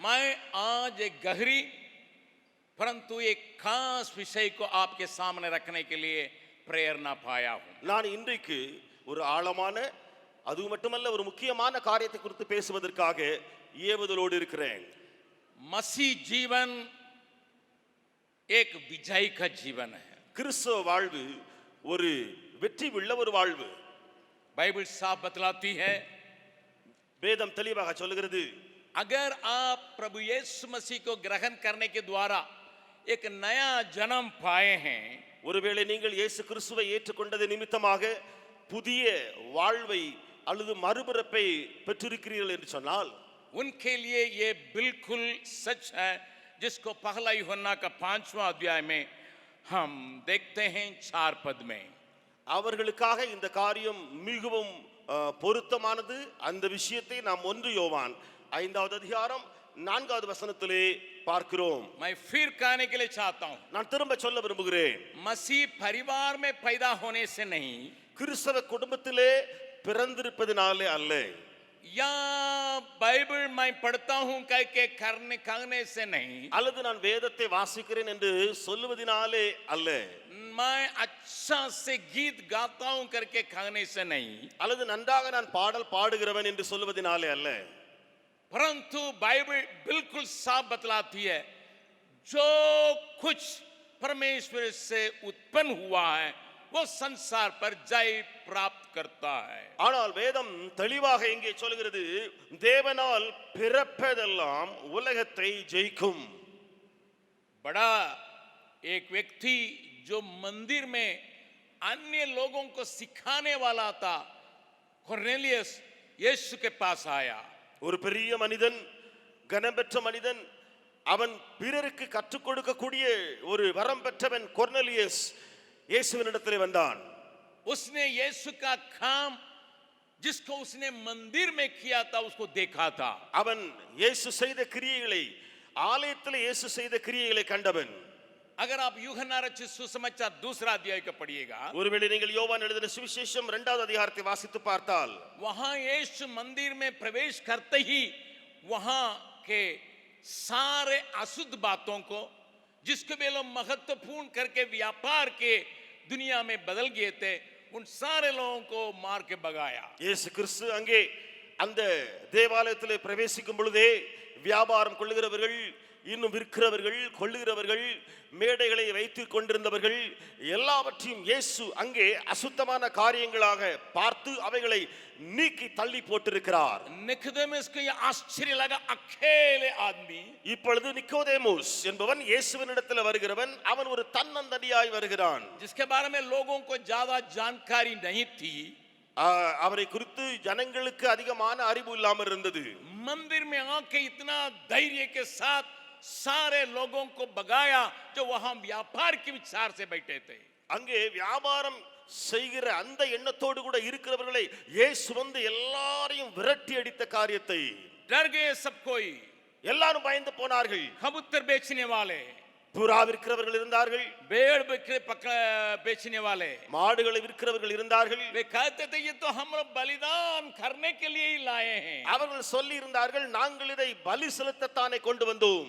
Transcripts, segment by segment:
मैं आज एक गहरी परंतु एक खास विषय को आपके सामने रखने के लिए प्रेरणा पाया हूं. நான் இன்றைக்கு ஒரு ஆழமான அது மட்டுமல்ல ஒரு முக்கியமான காரியத்தை குறித்து பேசுவதற்காக ஏவுதலோடு இருக்கிறேன். मसीह जीवन एक विजय का जीवन है. கிறிஸ்தவ வாழ்வு ஒரு வெற்றி உள்ள ஒரு வாழ்வு. बाइबल साफ बतलाती है, வேதம் தெளிவாக சொல்கிறது, अगर आप प्रभु यीशु मसीह को ग्रहण करने के द्वारा एक नया जन्म पाए हैं, ஒருவேளை நீங்கள் இயேசு கிறிஸ்துவை ஏற்றுக்கொண்டது நிமித்தமாக புதிய வாழ்வை அல்லது மறுபிறப்பை பெற்றிருக்கிறீர்கள் என்று சொன்னால் उनके लिए ये बिल्कुल सच है, जिसको पहला यूहन्ना का 5वां अध्याय में हम देखते हैं 4 पद में. அவர்களுக்காக இந்த காரியம் மிகவும் பொருத்தமானது. அந்த விஷயத்தை நாம் 1 யோவான் 5வது அதிகாரம் 4வது வசனத்திலே பார்க்கிறோம். मैं फिर कहने के लिए चाहता हूं, நான் திரும்ப சொல்ல விரும்புகிறேன், मसीह परिवार में पैदा होने से नहीं, கிறிஸ்தவ குடும்பத்திலே பிறந்திருப்பதினாலே அல்ல, या बाइबल मैं पढ़ता हूं कह के कहने से नहीं, அல்லது நான் வேதத்தை வாசிக்கிறேன் என்று சொல்லுவதினாலே அல்ல, मैं अच्छा से गीत गाता हूं करके कहने से नहीं, அல்லது நன்றாக நான் பாடல் பாடுகிறவன் என்று சொல்லுவதினாலே அல்ல, परंतु बाइबल बिल्कुल साफ बतलाती है, जो कुछ परमेश्वर से उत्पन्न हुआ है वो संसार पर जय प्राप्त करता है. ஆனால் வேதம் தெளிவாக இங்கே சொல்கிறது, தேவனால் பிறப்பதெல்லாம் உலகத்தை ஜெயிக்கும். बड़ा एक व्यक्ति जो मंदिर में अन्य लोगों को सिखाने वाला था, कोर्नेलियस, यीशु के पास आया. ஒரு பெரிய மனிதன், கனம்பெற்ற மனிதன், அவன் பிறருக்கு கற்றுக் கொடுக்கக்கூடிய ஒரு வரம் பெற்றவன் கொர்னேலியஸ் இயேசுவினிடத்திலே வந்தான். उसने यीशु का काम जिसको उसने मंदिर में किया था उसको देखा था. அவன் இயேசு செய்த கிரியைகளை, ஆலயத்திலே இயேசு செய்த கிரியைகளை கண்டவன். अगर आप यूहन्ना रचित सुसमाचार 2रा अध्याय का पढ़िएगा, ஒருவேளை நீங்கள் யோவான் எழுதின சுவிசேஷம் 2வது அதிகாரத்தை வாசித்து பார்த்தால், वहां यीशु मंदिर में प्रवेश करते ही वहां के सारे अशुद्ध बातों को, जिसको वे लोग महत्वपूर्ण करके व्यापार के दुनिया में बदल गए थे, उन सारे लोगों को मार के भगाया. இயேசு கிறிஸ்து அங்கே அந்த தேவாலயத்திலே பிரவேசிக்கும் பொழுதே வியாபாரம் கொள்ளுகிறவர்கள், இன்னும் விற்கிறவர்கள், கொள்ளுகிறவர்கள், மேடைகளை வைத்துக் கொண்டிருந்தவர்கள் எல்லாவற்றையும் இயேசு அங்கே அசுத்தமான காரியங்களாக பார்த்து அவைகளை நீக்கி தள்ளி போட்டிருக்கிறார். निकोदेमुस को यह आश्चर्य लगा, अकेले आदमी. இப்பொழுது நிக்கோதேமுஸ் என்பவன் இயேசுவினிடத்தில் வருகிறவன், அவன் ஒரு தன்னந்தனியாய் வருகிறான். जिसके बारे में लोगों को ज्यादा जानकारी नहीं थी, அவரை குறித்து ஜனங்களுக்கு அதிகமான அறிவு இல்லாமல் இருந்தது. मंदिर में आके इतना धैर्य के साथ सारे लोगों को भगाया जो वहां व्यापार के विचार से बैठे थे. அங்கே வியாபாரம் செய்கிற அந்த எண்ணத்தோடு கூட இருக்கிறவர்களை இயேசு வந்து எல்லாரையும் விரட்டி அடித்த காரியத்தை, डर गए सब कोई. எல்லாரும் பயந்து போனார்கள். कबूतर बेचने वाले, புறா விற்கிறவர்கள் இருந்தார்கள், भेड़ बेचने वाले, மாடுகளை விற்கிறவர்கள் இருந்தார்கள். वे कहते थे ये तो हम लोग बलिदान करने के लिए ही लाए हैं. அவர்கள் சொல்லி இருந்தார்கள், நாங்கள் இதை பலி செலுத்தத்தானே கொண்டு வந்தோம்.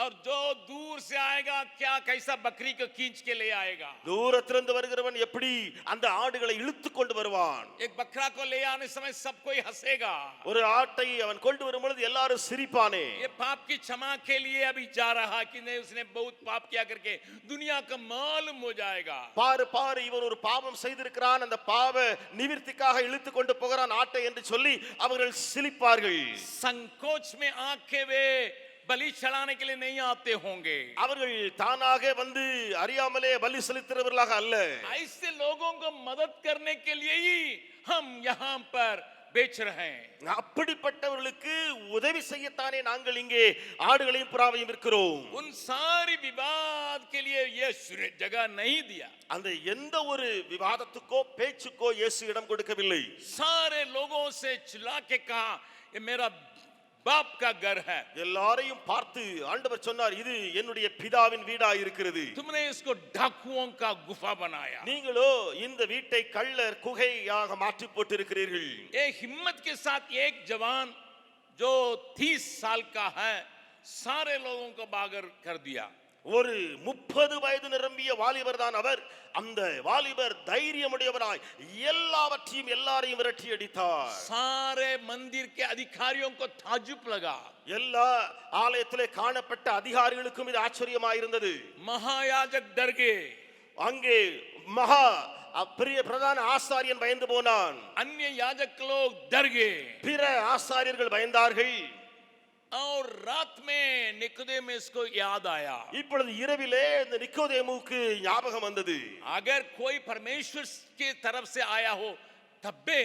और जो दूर से आएगा क्या कैसा बकरी को खींच के ले आएगा. தூரத்திலிருந்து வருகிறவன் எப்படி அந்த ஆடுகளை இழுத்து கொண்டு வருவான். एक बकरा को ले आने समय सब कोई हंसेगा. ஒரு ஆட்டை அவன் கொண்டு வரும் பொழுது எல்லாரும் சிரிப்பானே. ये पाप की क्षमा के लिए अभी जा रहा कि नहीं, उसने बहुत पाप किया करके दुनिया का मालूम हो जाएगा. பாரு பாரு, இவன் ஒரு பாவம் செய்திருக்கிறான், அந்த பாவ நிவிர்த்திக்காக இழுத்து கொண்டு போகிறான் ஆட்டை என்று சொல்லி அவர்கள் சிரிப்பார்கள். संकोच में आके वे बलि चढ़ाने के लिए नहीं आते होंगे. அவர்கள் தானாக வந்து அறியாமலே பலி செலுத்துறவர்களாக அல்ல. ऐसे लोगों को मदद करने के लिए ही हम यहाँ पर बेच रहे हैं. அப்படிப்பட்டவர்களுக்கு உதவி செய்யத்தானே நாங்கள் இங்கே ஆடுகளையும் புறாவையும் விற்கிறோம். उन सारी विवाद के लिए यीशु ने जगह नहीं दिया. அந்த எந்த ஒரு விவாதத்துக்கோ பேச்சுக்கோ இயேசு இடம் கொடுக்கவில்லை. सारे लोगों से चिल्ला के कहा, ये मेरा बाप का घर है. எல்லாரையும் பார்த்து ஆண்டவர் சொன்னார், இது என்னுடைய பிதாவின் வீடா இருக்கிறது. तुमने इसको डाकुओं का गुफा बनाया. நீங்களோ இந்த வீட்டை கள்ளர் குகையாக மாற்றி போட்டிருக்கிறீர்கள். एक हिम्मत के साथ एक जवान जो 30 साल का है सारे लोगों को बागर कर दिया. ஒரு 30 வயது நிரம்பிய வாலிபர் தான் அவர். அந்த வாலிபர் தைரியமுடையவராய் எல்லாவற்றையும் எல்லாரையும் விரட்டி அடித்தார். सारे मंदिर के अधिकारियों को ताज्जुब लगा. எல்லா ஆலயத்திலே காணப்பட்ட அதிகாரிகளுக்கும் இது ஆச்சரியமாயிருந்தது. महायाजक डर गए. அங்கே மகா பெரிய பிரதான ஆசாரியன் பயந்து போனான். अन्य याजक लोग डर गए. பிற ஆசாரியர்கள் பயந்தார்கள். और रात में निकोदेमुस को याद आया. இப்பொழுது இரவிலே இந்த நிக்கோதேமுவுக்கு ஞாபகம் வந்தது. अगर कोई परमेश्वर की तरफ से आया हो तब भी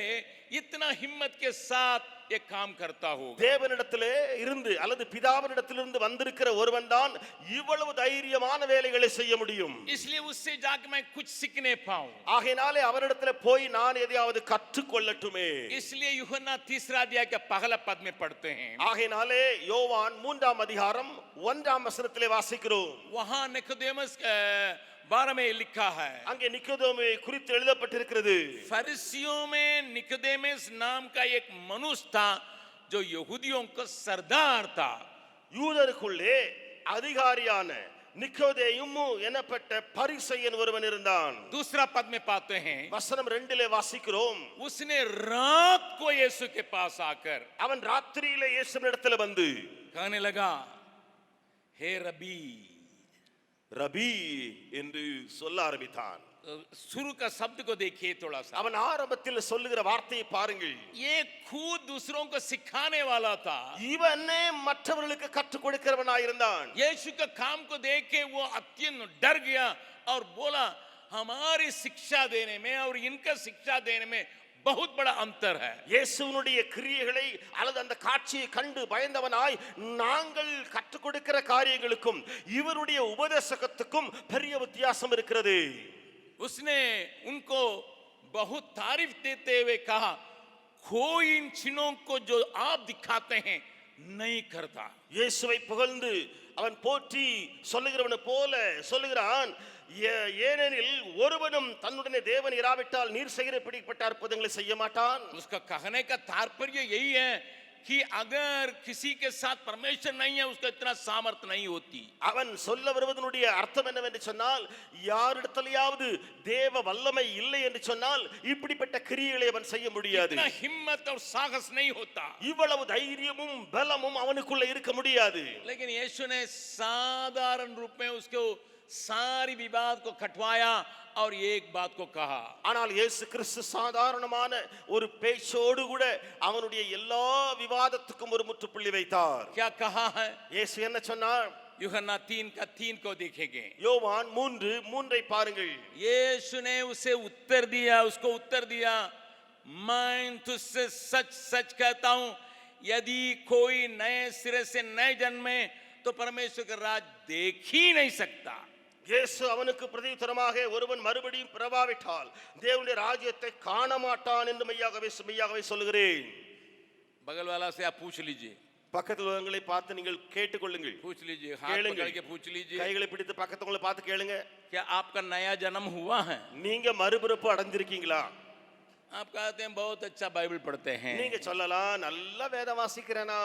इतना हिम्मत के साथ ये काम करता होगा. தேவனிடத்திலே இருந்து அல்லது பிதாவினிடத்திலிருந்து வந்திருக்கிற ஒருவன் தான் இவ்வளவு தைரியமான வேலைகளை செய்ய முடியும். इसलिए उससे जाके मैं कुछ सीखने पाऊं. ஆகையினாலே அவரிடத்திலே போய் நான் எதையாவது கற்றுக்கொள்ளட்டுமே. इसलिए यूहन्ना 3 अध्याय के पहला पद में पढ़ते हैं. ஆகையினாலே யோவான் 3ஆம் அதிகாரம் 1ஆம் வசனத்திலே வாசிக்கிறோம். वहां निकोदेमुस 12 में लिखा है. அங்கே நிக்கோதேமுவை குறித்து எழுதப்பட்டிருக்கிறது. फरीसियों में निकोदेमुस नाम का एक मनुष्य था जो यहूदियों का सरदार था. யூதருக்குள்ளே அதிகாரியான நிக்கோதேமு எனப்பட்ட பரிசேயன் ஒருவன் இருந்தான். दूसरा पद में पाते हैं. வசனம் 2லே வாசிக்கிறோம். उसने रात को यीशु के पास आकर அவன் ராத்திரியிலே இயேசுவினிடத்தில் வந்து कहने लगा, हे रबी. ரபி என்று சொல்ல ஆரம்பித்தான். शुरू का शब्द को देखिए थोड़ा सा. அவன் ஆரம்பத்தில் சொல்லுகிற வார்த்தையை பாருங்கள். ये खुद दूसरों को सिखाने वाला था. இவனே மற்றவர்களுக்கு கற்றுக் கொடுக்கிறவனாயிருந்தான். यीशु का काम को देख के वो अत्यंत डर गया और बोला, हमारी शिक्षा देने में और इनका शिक्षा देने में बहुत बड़ा अंतर है. இயேசுவினுடைய கிரியைகளை அல்லது அந்த காட்சியை கண்டு பயந்தவனாய் நாங்கள் கற்றுக் கொடுக்கிற காரியங்களுக்கும் இவருடைய உபதேசத்துக்கும் பெரிய வித்தியாசம் இருக்கிறது. उसने उनको बहुत तारीफ देते हुए कहा, कोई इन चिन्हों को जो आप दिखाते हैं नहीं करता. இயேசுவை புகழ்ந்து அவன் போற்றி சொல்லுகிறவனை போல சொல்லுகிறான். ஏனெனில் ஒருவனும் தன்னுடனே தேவன் இராவிட்டால் நீர் செய்கிற இப்படிப்பட்ட அற்புதங்களை செய்ய மாட்டான். उसका कहने का तात्पर्य यही है कि अगर किसी के साथ परमेश्वर नहीं है उसका इतना सामर्थ्य नहीं होती. அவன் சொல்ல வருவதனுடைய அர்த்தம் என்னவென்று சொன்னால், யாரிடத்திலேயாவது தேவ வல்லமை இல்லை என்று சொன்னால் இப்படிப்பட்ட கிரியைகளை அவன் செய்ய முடியாது. इतना हिम्मत और साहस नहीं होता. இவ்வளவு தைரியமும் பலமும் அவனுக்குள்ள இருக்க முடியாது. लेकिन यीशु ने साधारण रूप में उसको सारी विवाद को कटवाया और एक बात को कहा. ஆனால் இயேசு கிறிஸ்து சாதாரணமான ஒரு பேச்சோடு கூட அவனுடைய எல்லா விவாதத்துக்கும் ஒரு முற்றுப்புள்ளி வைத்தார். क्या कहा है? இயேசு என்ன சொன்னார்? यूहन्ना 3 का 3 को देखेंगे. யோவான் 3:3 பாருங்கள். यीशु ने उसे उसको उत्तर दिया, मैं तुझसे सच सच कहता हूं, यदि कोई नए सिरे से नए जन्मे तो परमेश्वर का राज देख ही नहीं सकता. இயேசு அவனுக்கு பிரதியுத்தரமாக, ஒருவன் மறுபடியும் பிறவாவிட்டால் தேவனுடைய ராஜ்யத்தை காண மாட்டான் என்று மெய்யாகவே சொல்லுகிறேன். बगल वाला से आप पूछ लीजिए. பக்கத்தில் உள்ளவங்களை பார்த்து நீங்கள் கேட்டுக்கொள்ளுங்கள். पूछ लीजिए, हाथ पकड़ के पूछ लीजिए, கைகளை பிடித்து பக்கத்தவங்களை பார்த்து கேளுங்க. क्या आपका नया जन्म हुआ है? நீங்க மறுபிறப்பு அடைஞ்சிருக்கீங்களா? आप कहते हैं बहुत अच्छा बाइबल पढ़ते हैं, நீங்க சொல்லலாம், நல்ல வேதம் வாசிக்கிறேனா,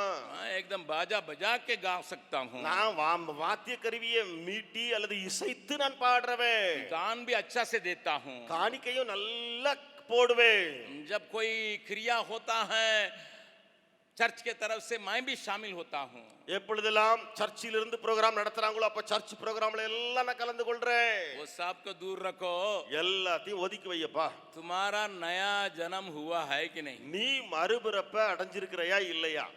एकदम बाजा बजा के गा सकता हूँ, நான் வாத்திய கருவியை மீட்டி அல்லது இசைத்து நான் பாடுறவன், गान भी अच्छा से देता हूँ, காணிக்கையும் நல்லா போடுவேன். जब कोई क्रिया होता है चर्च के तरफ से मैं भी शामिल होता हूँ. எப்பொழுதெல்லாம் சர்ச்சில் இருந்து ப்ரோகிராம் நடத்துறாங்களோ அப்ப சர்ச் ப்ரோகிராம்ல எல்லாம் நான் கலந்து கொள்றேன். वो सब को दूर रखो, எல்லாத்தையும் ஒதுக்கி வையப்பா. तुम्हारा नया जन्म हुआ है कि नहीं? நீ மறுபிறப்ப அடைஞ்சிருக்கிறையா இல்லையா?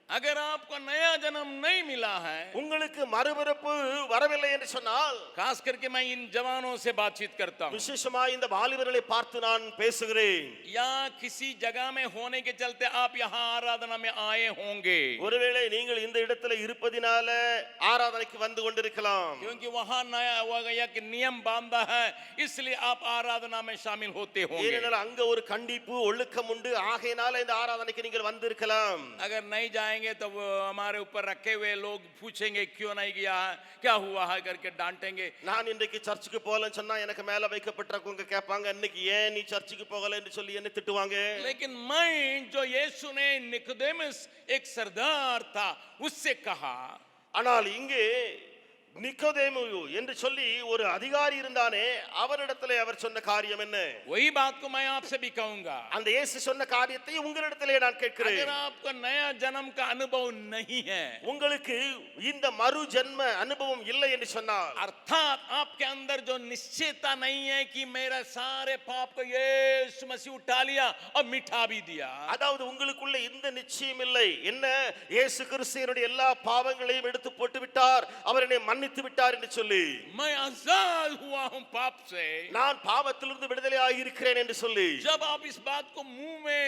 अगर आपको नया जन्म नहीं मिला है, உங்களுக்கு மறுபிறப்பு வரவில்லை என்று சொன்னால், खास करके मैं इन जवानों से बातचीत करता हूँ, விசேஷமாக இந்த வாலிபர்களை பார்த்து நான் பேசுகிறேன். या किसी जगह में होने के चलते आप यहाँ आराधना में आए होंगे, ஒருவேளை நீங்கள் இந்த இடத்துல இருப்பதினால ஆராதனைக்கு வந்து கொண்டிருக்கலாம். क्योंकि वहाँ नया एक नियम बांधा है, इसलिए आप आराधना में शामिल होते होंगे. ஏனென்றால் அங்க ஒரு கண்டிப்பு ஒழுக்கம் உண்டு, ஆகையினால இந்த ஆராதனைக்கு நீங்கள் வந்திருக்கலாம். अगर नहीं जाएंगे जाएंगे तो वो हमारे ऊपर रखे हुए लोग पूछेंगे क्यों नहीं गया है, क्या हुआ है करके डांटेंगे. நான் இன்றைக்கு சர்ச்சுக்கு போகலன்னு சொன்னா எனக்கு மேல வைக்கப்பட்டிருக்கவங்க கேட்பாங்க, இன்னைக்கு ஏன் நீ சர்ச்சுக்கு போகலன்னு சொல்லி என்ன திட்டுவாங்க. लेकिन मैं जो यीशु ने निकोदेमुस एक सरदार था उससे कहा, ஆனால் இங்கே நிக்கோதேமு என்று சொல்லி ஒரு அதிகாரி இருந்தானே, அவரிடத்திலே அவர் சொன்ன காரியம் என்ன? वही बात को मैं आपसे भी कहूंगा. அந்த இயேசு சொன்ன காரியத்தை உங்களிடத்திலே நான் கேட்கிறேன். अगर आपको नया जन्म का अनुभव नहीं है, உங்களுக்கு இந்த மறு ஜென்ம அனுபவம் இல்லை என்று சொன்னால், अर्थात आपके अंदर जो निश्चयता नहीं है कि मेरा सारे पाप को यीशु मसीह उठा लिया और मिटा भी दिया, அதாவது உங்களுக்குள்ள இந்த நிச்சயம் இல்லை, என்ன இயேசு கிறிஸ்துவினுடைய எல்லா பாவங்களையும் எடுத்து போட்டு விட்டார், அவர் என்னை மன்னித்து விட்டார் என்று சொல்லி, मैं आजाद हुआ हूं पाप से, நான் பாவத்திலிருந்து விடுதலையாகி இருக்கிறேன் என்று சொல்லி, जब आप इस बात को मुंह में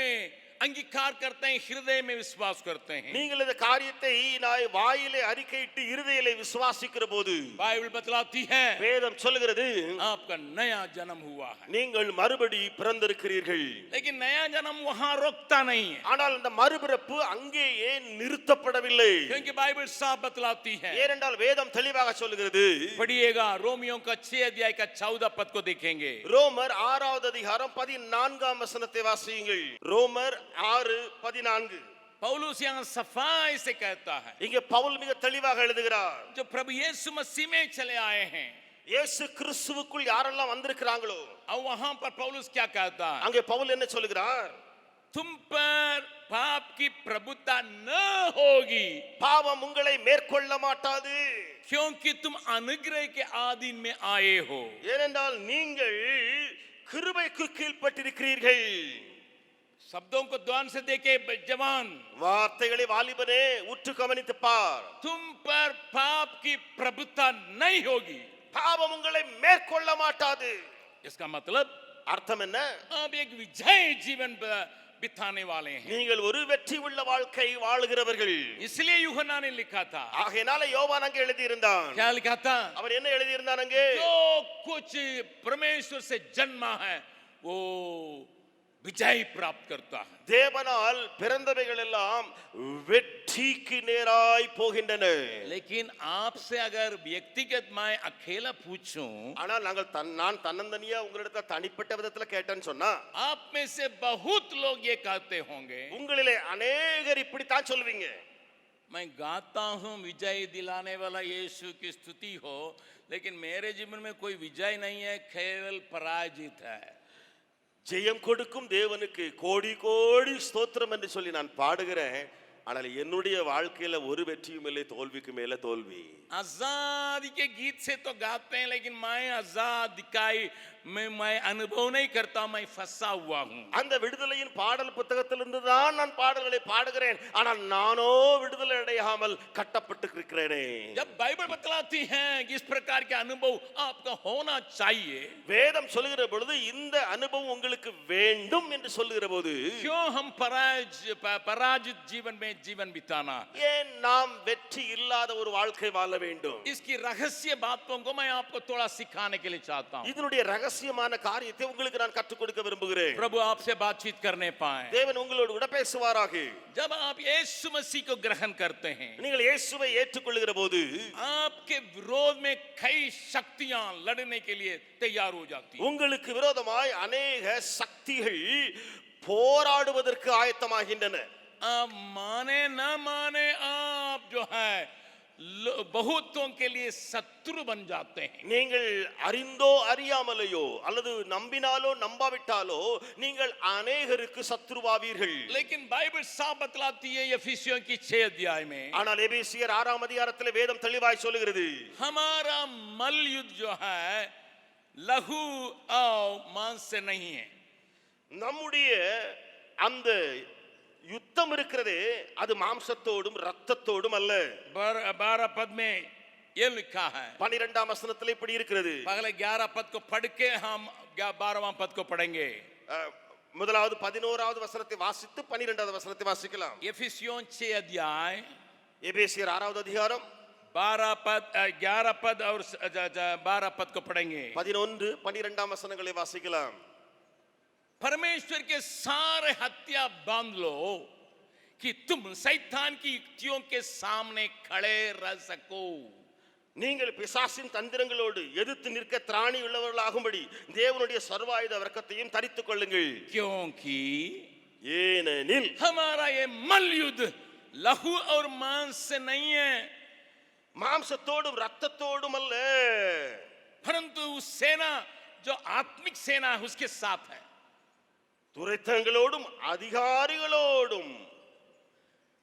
अंगीकार करते हैं, हृदय में विश्वास करते हैं, நீங்கள் இந்த காரியத்தை நான் வாயிலே அறிக்கையிட்டு இருதயிலே விசுவாசிக்கிற போது, बाइबल बतलाती है வேதம் சொல்கிறது आपका नया जन्म हुआ है. நீங்கள் மறுபடி பிறந்திருக்கிறீர்கள். लेकिन नया जन्म वहां रुकता नहीं है, ஆனால் அந்த மறுபிறப்பு அங்கேயே நிறுத்தப்படவில்லை. क्योंकि बाइबल साफ बतलाती है. ஏனென்றால் வேதம் தெளிவாக சொல்கிறது. पढ़िएगा, रोमियो का 6 अध्याय का 14 पद को देखेंगे. ரோமர் 6வது அதிகாரம் 14ஆம் வசனத்தை வாசியுங்கள். ரோமர் 6:14. पौलुस यहाँ सफाई से कहता है, இங்கே பவுல் மிக தெளிவாக எழுதுகிறார். जो प्रभु यीशु मसीह में चले आए हैं, இயேசு கிறிஸ்துவுக்குள் யாரெல்லாம் வந்திருக்கிறாங்களோ, और वहां पर पौलुस क्या कहता है, அங்கே பவுல் என்ன சொல்கிறார்? तुम पर पाप की प्रभुता न होगी, பாவம் உங்களை மேற்கொள்ள மாட்டாது. क्योंकि तुम अनुग्रह के आधीन में आए हो. ஏனென்றால் நீங்கள் கிருபைக்கு கீழ்ப்பட்டிருக்கிறீர்கள். शब्दों को ध्यान से देखे जवान, வார்த்தைகளை வாலிபனே உற்று கவனித்து பார். तुम पर पाप की प्रभुता नहीं होगी. பாவம் உங்களை மேற்கொள்ள மாட்டாது. इसका मतलब அர்த்தம் என்ன? आप एक विजय जीवन बिताने वाले हैं. நீங்கள் ஒரு வெற்றி உள்ள வாழ்க்கை வாழுகிறவர்கள். इसलिए यूहन्ना ने लिखा था, ஆகையினால யோவான் அங்கே எழுதி இருந்தான். क्या लिखा था, அவர் என்ன எழுதி இருந்தான் அங்கே? जो कुछ परमेश्वर से जन्मा है वो विजय प्राप्त करता है. தேவனால் பிறந்தவைகள் எல்லாம் வெற்றிக்கு நேராய் போகின்றன. लेकिन आपसे अगर व्यक्तिगत मैं अकेला पूछूं, ஆனால் நான் தன்னந்தனியா உங்களிடத்துல தனிப்பட்ட விதத்துல கேட்டேன்னு சொன்னா, आप में से बहुत लोग ये कहते होंगे, உங்களிலே अनेகர் இப்படித்தான் சொல்வீங்க, मैं गाता हूं विजय दिलाने वाला यीशु की स्तुति हो, लेकिन मेरे जीवन में कोई विजय नहीं है, केवल पराजित है. ஜெயம் கொடுக்கும் தேவனுக்கு கோடி கோடி ஸ்தோத்திரம் என்று சொல்லி நான் பாடுகிறேன், ஆனால் என்னுடைய வாழ்க்கையில ஒரு வெற்றியும் இல்லை, தோல்விக்கு மேல தோல்வி. आजादी के गीत से तो गाते हैं, लेकिन मैं आजाद दिखाई मैं अनुभव नहीं करता, मैं फंसा हुआ हूं. அந்த விடுதலையின் பாடல் புத்தகத்திலிருந்து தான் நான் பாடல்களை பாடுகிறேன், ஆனால் நானோ விடுதலை அடையாமல் கட்டப்பட்டு இருக்கிறேனே. जब बाइबल बतलाती है कि इस प्रकार के अनुभव आपका होना चाहिए, வேதம் சொல்லுகிற பொழுது இந்த அனுபவம் உங்களுக்கு வேண்டும் என்று சொல்லுகிற போது, क्यों हम पराजित जीवन में जीवन बिताना, ஏன் நாம் வெற்றி இல்லாத ஒரு வாழ்க்கை வாழ வேண்டும்? इसकी रहस्य बातों को मैं आपको थोड़ा सिखाने के लिए चाहता हूं. இதனுடைய ரகசியமான காரியத்தை உங்களுக்கு நான் கற்றுக் கொடுக்க விரும்புகிறேன். प्रभु आपसे बातचीत करने पाए. தேவன் உங்களோடு கூட பேசுவாராக. जब आप यीशु मसीह को ग्रहण करते हैं, நீங்கள் இயேசுவை ஏற்றுக்கொள்ளுகிற போது आपके विरोध में कई शक्तियां लड़ने के लिए तैयार हो जाती हैं. உங்களுக்கு விரோதமாய் अनेक சக்திகள் போராடுவதற்கு ஆயத்தமாகின்றன. आप माने न माने, आप जो है बहुतों के लिए शत्रु बन जाते हैं. நீங்கள் அறிந்தோ அறியாமலையோ அல்லது நம்பினாலோ நம்பாவிட்டாலோ நீங்கள் अनेகருக்கு சத்ருவாவீர்கள். लेकिन बाइबल साफ बतलाती है एफिसियों की 6 अध्याय में, ஆனால் எபேசியர் 6ஆம் அதிகாரத்தில் வேதம் தெளிவாய் சொல்கிறது, हमारा मल्लयुद्ध जो है लहू और मांस से नहीं है. நம்முடைய அந்த யுத்தம் இருக்கிறதே அது மாம்சத்தோடும் இரத்தத்தோடும் அல்ல. 12 पद में ये लिखा है. 12ஆம் வசனத்தில் இப்படி இருக்கிறது. पहले 11 पद को पढ़ के हम 12वां पद को पढ़ेंगे. முதலாவது 11வது வசனத்தை வாசித்து 12வது வசனத்தை வாசிக்கலாம். एफिसियों 6 अध्याय எபேசியர் 6வது அதிகாரம் 12 पद 11 पद और 12 पद को पढ़ेंगे. 11 12ஆம் வசனங்களை வாசிக்கலாம். परमेश्वर के सारे हत्या बांध लो कि तुम शैतान की युक्तियों के सामने खड़े रह सको। நீங்கள் பிசாசின் தந்திரங்களோடு எதிர்த்து நிற்க திராணி உள்ளவர்களாகும்படி தேவனுடைய சர்வாயுத வர்க்கத்தையும் தரித்துக் கொள்ளுங்கள். क्योंकि ஏனெனில் हमारा ये मल्लयुद्ध लहू और मांस से नहीं है, மாம்சத்தோடும் இரத்தத்தோடும் அல்ல, परंतु उस सेना जो आत्मिक सेना है उसके साथ है। துரைத்தங்களோடும் அதிகாரிகளோடும்.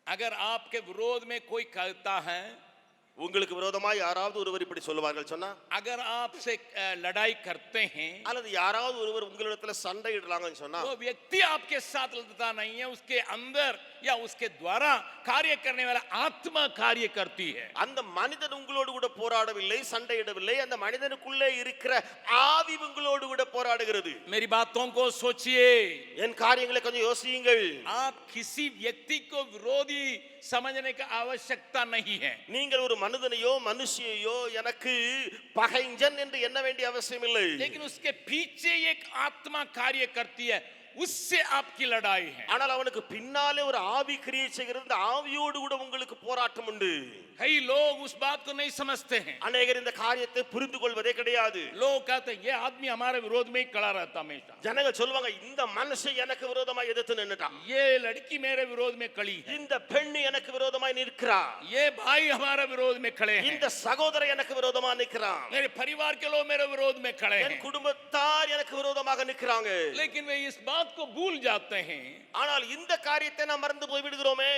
अगर आपके विरोध में कोई कहता है, உங்களுக்கு விரோதமாய் யாராவது ஒருவர் இப்படி சொல்லுவார்கள் சொன்னா, अगर आपसे लड़ाई करते हैं, அல்லது யாராவது ஒருவர் உங்களிடத்துல சண்டை இடலாங்கன்னு சொன்னா, वो व्यक्ति आपके साथ लड़ता नहीं है, उसके अंदर या उसके द्वारा कार्य करने वाला आत्मा कार्य करती है। அந்த மனிதன் உங்களோடு கூட போராடவில்லை, சண்டையிடவில்லை, அந்த மனிதனுக்குள்ளே இருக்கிற ஆவி உங்களோடு கூட போராடுகிறது. मेरी बातों को सोचिए। என் காரியங்களை கொஞ்சம் யோசியுங்கள். आप किसी व्यक्ति को विरोधी समझने का आवश्यकता नहीं है। நீங்கள் ஒரு மனிதனையோ மனுஷியையோ எனக்கு பகைஞ்சன் என்று எண்ண வேண்டிய அவசியம் இல்லை. लेकिन उसके पीछे एक आत्मा कार्य करती है, उससे आपकी लड़ाई है। ஆனால் அவனுக்கு பின்னாலே ஒரு ஆவி கிரியை செய்கிறது, அந்த ஆவியோடு கூட உங்களுக்கு போராட்டம் உண்டு. कई लोग उस बात को नहीं समझते हैं। அநேகர் இந்த காரியத்தை புரிந்து கொள்வதே கிடையாது. लोग कहते हैं ये आदमी हमारे विरोध में ही खड़ा रहता हमेशा, ஜனங்கள் சொல்வாங்க, இந்த மனுஷன் எனக்கு விரோதமாய் எதிர்த்து நின்னுட்டான், ये लड़की मेरे विरोध में खड़ी है, இந்த பெண் எனக்கு விரோதமாய் நிற்கிறா, ये भाई हमारे विरोध में खड़े हैं, இந்த சகோதரன் எனக்கு விரோதமா நிற்கிறான், मेरे परिवार के लोग मेरे विरोध में खड़े என் हैं। குடும்பத்தார் எனக்கு விரோதமாக நிற்கிறாங்க. लेकिन वे इस बात को भूल जाते हैं, ஆனால் இந்த காரியத்தை நாம் மறந்து போய் விடுகிறோமே.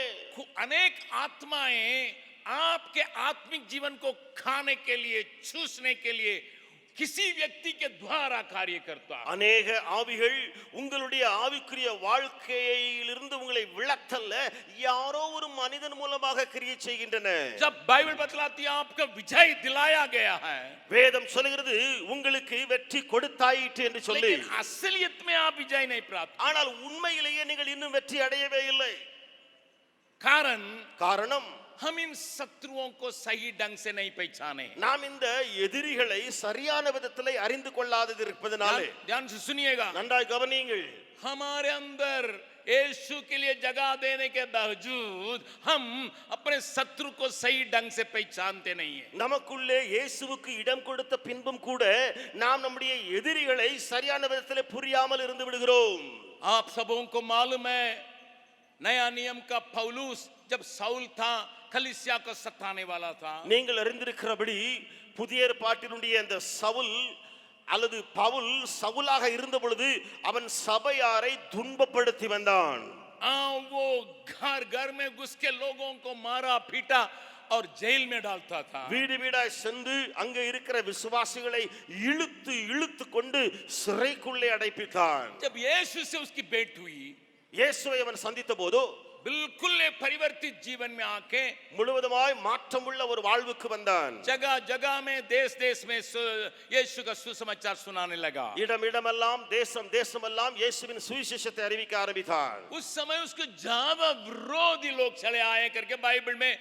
अनेक आत्माएं आपके आत्मिक जीवन को खाने के लिए, चूसने के लिए किसी व्यक्ति के द्वारा कार्य करता है। அநேக ஆவிகள் உங்களுடைய ஆவிக்குரிய வாழ்க்கையிலிருந்து உங்களை விளக்கல்ல, யாரோ ஒரு மனிதன் மூலமாக கிரியை செய்கின்றன. जब बाइबल बतलाती है आपको विजय दिलाया गया है, வேதம் சொல்கிறது உங்களுக்கு வெற்றி கொடுத்தாயிற்று என்று சொல்லி, लेकिन असलियत में आप विजय नहीं प्राप्त। ஆனால் உண்மையிலேயே நீங்கள் இன்னும் வெற்றி அடையவே இல்லை. कारण हम इन शत्रुओं को सही ढंग से नहीं पहचाने। நாம் இந்த எதிரிகளை சரியான விதத்திலே அறிந்து கொள்ளாதது இருப்பதனாலே, ध्यान से सुनिएगा, நன்றாய் கவனியுங்கள். हमारे अंदर यीशु के लिए जगह देने के बावजूद हम अपने शत्रु को सही ढंग से पहचानते नहीं है। நமக்குள்ளே இயேசுவுக்கு இடம் கொடுத்த பின்பும் கூட நாம் நம்முடைய எதிரிகளை சரியான விதத்திலே புரியாமல் இருந்து விடுகிறோம். आप सबों को मालूम है, नया नियम का पौलुस जब साउल था, कलीसिया को सताने वाला था। நீங்கள் அறிந்திருக்கிறபடி புதிய ஏற்பாட்டினுடைய அந்த சவுல் அல்லது பவுல் சவுலாக இருந்த பொழுது அவன் சபையாரை துன்பப்படுத்தி வந்தான். वो घर घर में घुस के लोगों को मारा पीटा और जेल में डालता था। வீடு வீடாய் சென்று அங்க இருக்கிற விசுவாசிகளை இழுத்து இழுத்து கொண்டு சிறைக்குள்ளே அடைப்பித்தான். जब यीशु से उसकी भेंट हुई, இயேசுவை அவன் சந்தித்த போது बिल्कुल परिवर्तित जीवन में आके முழுவதுமாய் மாற்றமுள்ள ஒரு வாழ்வுக்கு வந்தான். जगह जगह में, देश देश में यीशु का सुसमाचार सुनाने लगा। இடம் இடமெல்லாம், தேசம் தேசமெல்லாம் இயேசுவின் சுவிசேஷத்தை அறிவிக்க ஆரம்பித்தான். उस समय उसको ज्यादा विरोधी लोग चले आए करके बाइबल में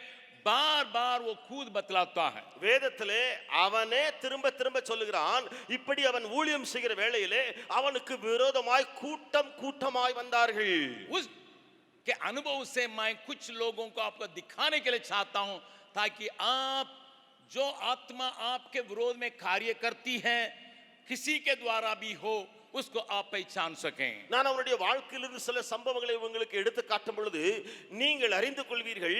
बार बार वो खुद बतलाता है। வேதத்திலே அவனே திரும்ப திரும்ப சொல்லுகிறான், இப்படி அவன் ஊழியம் செய்கிற வேளையிலே அவனுக்கு விரோதமாய் கூட்டம் கூட்டமாய் வந்தார்கள். उस के अनुभव से मैं कुछ लोगों को आपको दिखाने के लिए चाहता हूं, ताकि आप जो आत्मा आपके विरोध में कार्य करती है, किसी के द्वारा भी हो, उसको आप पहचान सकें। நான் அவருடைய வாழ்க்கையிலிருந்து சில சம்பவங்களை உங்களுக்கு எடுத்து காட்டும் பொழுது நீங்கள் அறிந்து கொள்வீர்கள்,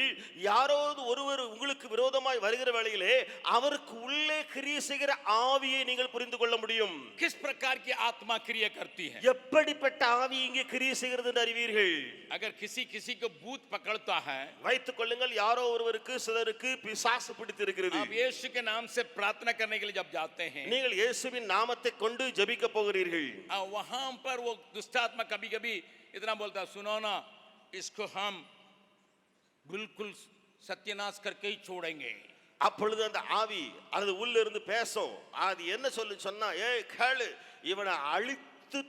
யாரோடு ஒருவர் உங்களுக்கு விரோதமாய் வருகிற வேளையிலே அவருக்கு உள்ளே கிரியை செய்கிற ஆவியை நீங்கள் புரிந்து கொள்ள முடியும். किस प्रकार की आत्मा क्रिया करती है, எப்படிப்பட்ட ஆவி இங்கே கிரியை செய்கிறது என்று அறிவீர்கள். अगर किसी किसी को भूत पकड़ता है, வைத்துக் கொள்ளுங்கள், யாரோ ஒருவருக்கு சிலருக்கு பிசாசு பிடித்திருக்கிறது. आप यीशु के नाम से प्रार्थना करने के लिए जब जाते हैं, நீங்கள் இயேசுவின் நாமத்தை கொண்டு ஜெபிக்க போகிறீர்கள். वहां पर वो दुष्टात्मा कभी कभी इतना बोलता, सुनो ना, इसको हम बिल्कुल सत्यानाश करके ही छोड़ेंगे। அப்பொழுது அந்த ஆவி அல்லது உள்ள இருந்து பேசும். அது என்ன சொல்லி சொன்னா, ஏய் கேளு, இவனை அழித்து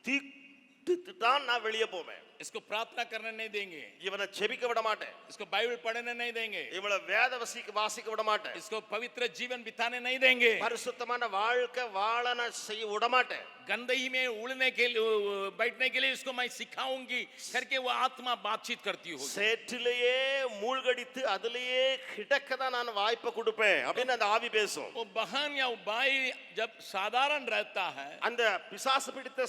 தீட்டு தான் நான் வெளியே போவேன். इसको प्रार्थना करने नहीं देंगे, இவனை செபிக்க விட மாட்டேன், इसको बाइबल पढ़ने नहीं देंगे, இவனை வேத வாசிக்க விட மாட்டேன், इसको पवित्र जीवन बिताने नहीं देंगे। பரிசுத்தமான வாழ்க்கை வாழ நான் செய்ய விட மாட்டேன். गंदगी में उड़ने के लिए बैठने के लिए इसको मैं सिखाऊंगी करके वो आत्मा बातचीत करती होगी. சேற்றிலேயே மூழ்கடித்து அதிலேயே கிடக்க தான் நான் வாய்ப்பை கொடுப்பேன் அப்படின்னு அந்த ஆவி பேசும். वो बहन या वो भाई जब साधारण रहता है, அந்த பிசாசு பிடித்த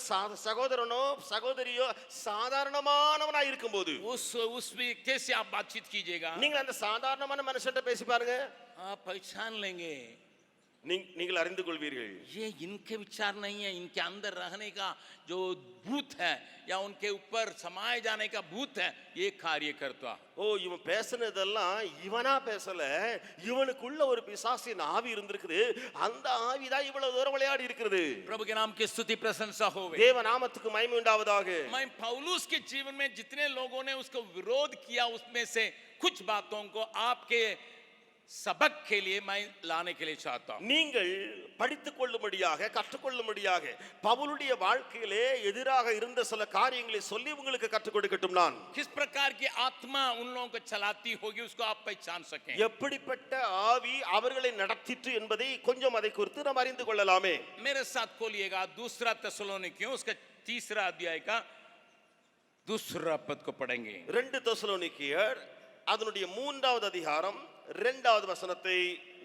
சகோதரனோ சகோதரியோ சாதாரணமானவனா இருக்கும்போது उस व्यक्ति से आप बातचीत कीजिएगा, நீங்க அந்த சாதாரணமான மனுஷன்ட்ட பேசி பாருங்க, आप पहचान लेंगे நீங்கள் அறிந்து கொள்வீர்கள். ये इनके विचार नहीं है, इनके अंदर रहने का जो भूत है या उनके ऊपर समाये जाने का भूत है ये कार्य करता. ஓ, இவன் பேசுனதெல்லாம் இவனா பேசல, இவனுக்குள்ள ஒரு பிசாசின் ஆவி இருந்திருக்குது, அந்த ஆவி தான் இவ்வளவு தூரம் விளையாடி இருக்கிறது. प्रभु के नाम की स्तुति प्रशंसा होवे. தேவ நாமத்துக்கு மகிமை உண்டாவதாக. मैं पौलुस के जीवन में जितने लोगों ने उसको विरोध किया उसमें से कुछ बातों को आपके सबक के लिए मैं लाने के लिए चाहता हूं. நீங்கள் படித்துக் கொள்ளும்படியாக கற்றுக்கொள்ளும்படியாக பவுலுடைய வாழ்க்கையிலே எதிராக இருந்த சில காரியங்களை சொல்லி உங்களுக்கு கற்றுக் கொடுக்கட்டும். நான் किस प्रकार की आत्मा उन लोगों को चलाती होगी उसको आप पहचान सकें. எப்படிப்பட்ட ஆவி அவர்களை நடத்திற்று என்பதை கொஞ்சம் அதை குறித்து நாம் அறிந்து கொள்ளலாமே. मेरे साथ खोलिएगा दूसरा தெசலோனிக்கியோं उसका तीसरा अध्याय का दूसरा पद को पढ़ेंगे. 2 தெசலோனிக்கேயர் அதனுடைய 3வது அதிகாரம் 2வது வசனத்தை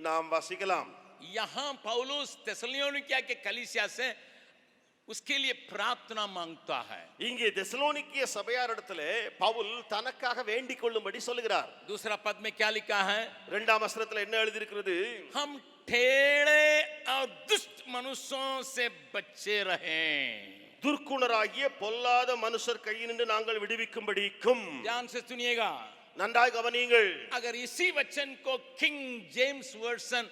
நாம் வாசிக்கலாம். यहां पौलुस தெசலோனிக்கியா के कलीसिया से उसके लिए प्रार्थना मांगता है. இங்கே தெசலோனிக்கிய சபையாரிடத்திலே பவுல் தனக்காக வேண்டிக் கொள்ளும்படி சொல்கிறார். दूसरा पद में क्या लिखा है? 2ஆம் வசனத்துல என்ன எழுதி இருக்கிறது? हम टेढ़े और दुष्ट मनुष्यों से बचे रहें. துர்க்குணராகிய பொல்லாத மனுஷர் கையினின்று நாங்கள் விடுவிக்கும்படிக்கும். ध्यान से सुनिएगा, நன்றாய் கவனியுங்கள். अगर इसी वचन को किंग जेम्स वर्जन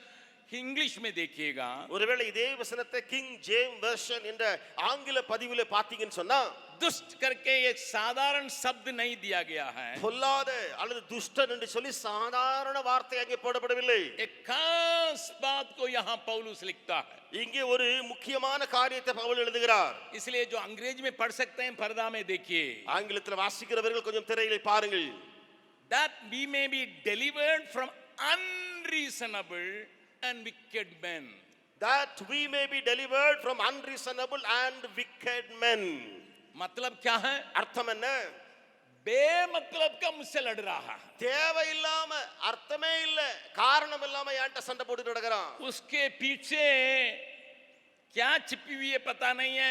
इंग्लिश में देखिएगा, ஒருவேளை இதே வசனத்தை கிங் ஜேம் வெர்ஷன் என்ற ஆங்கில பதிவிலே பார்த்தீங்கன்னு சொன்னா दुष्ट करके एक साधारण शब्द नहीं दिया गया है. பொல்லாத அல்லது துஷ்டன் என்று சொல்லி சாதாரண வார்த்தை அங்கே போடப்படவில்லை. एक खास बात को यहाँ पौलुस लिखता है. இங்கே ஒரு முக்கியமான காரியத்தை பவுல் எழுதுகிறார். इसलिए जो अंग्रेजी में पढ़ सकते हैं पर्दा में देखिए, ஆங்கிலத்தில் வாசிக்கிறவர்கள் கொஞ்சம் திரையிலே பாருங்கள். that we may be delivered from unreasonable and wicked men. That we may be delivered from unreasonable and wicked men. मतलब क्या है? அர்த்தம் என்ன? बेमतलब का मुझसे लड़ रहा है, தேவையில்லாம அர்த்தமே இல்ல காரணம் இல்லாம என்கிட்ட சண்டை போட்டுட்டு நடக்கிறான். उसके पीछे क्या छिपी हुई है पता नहीं है,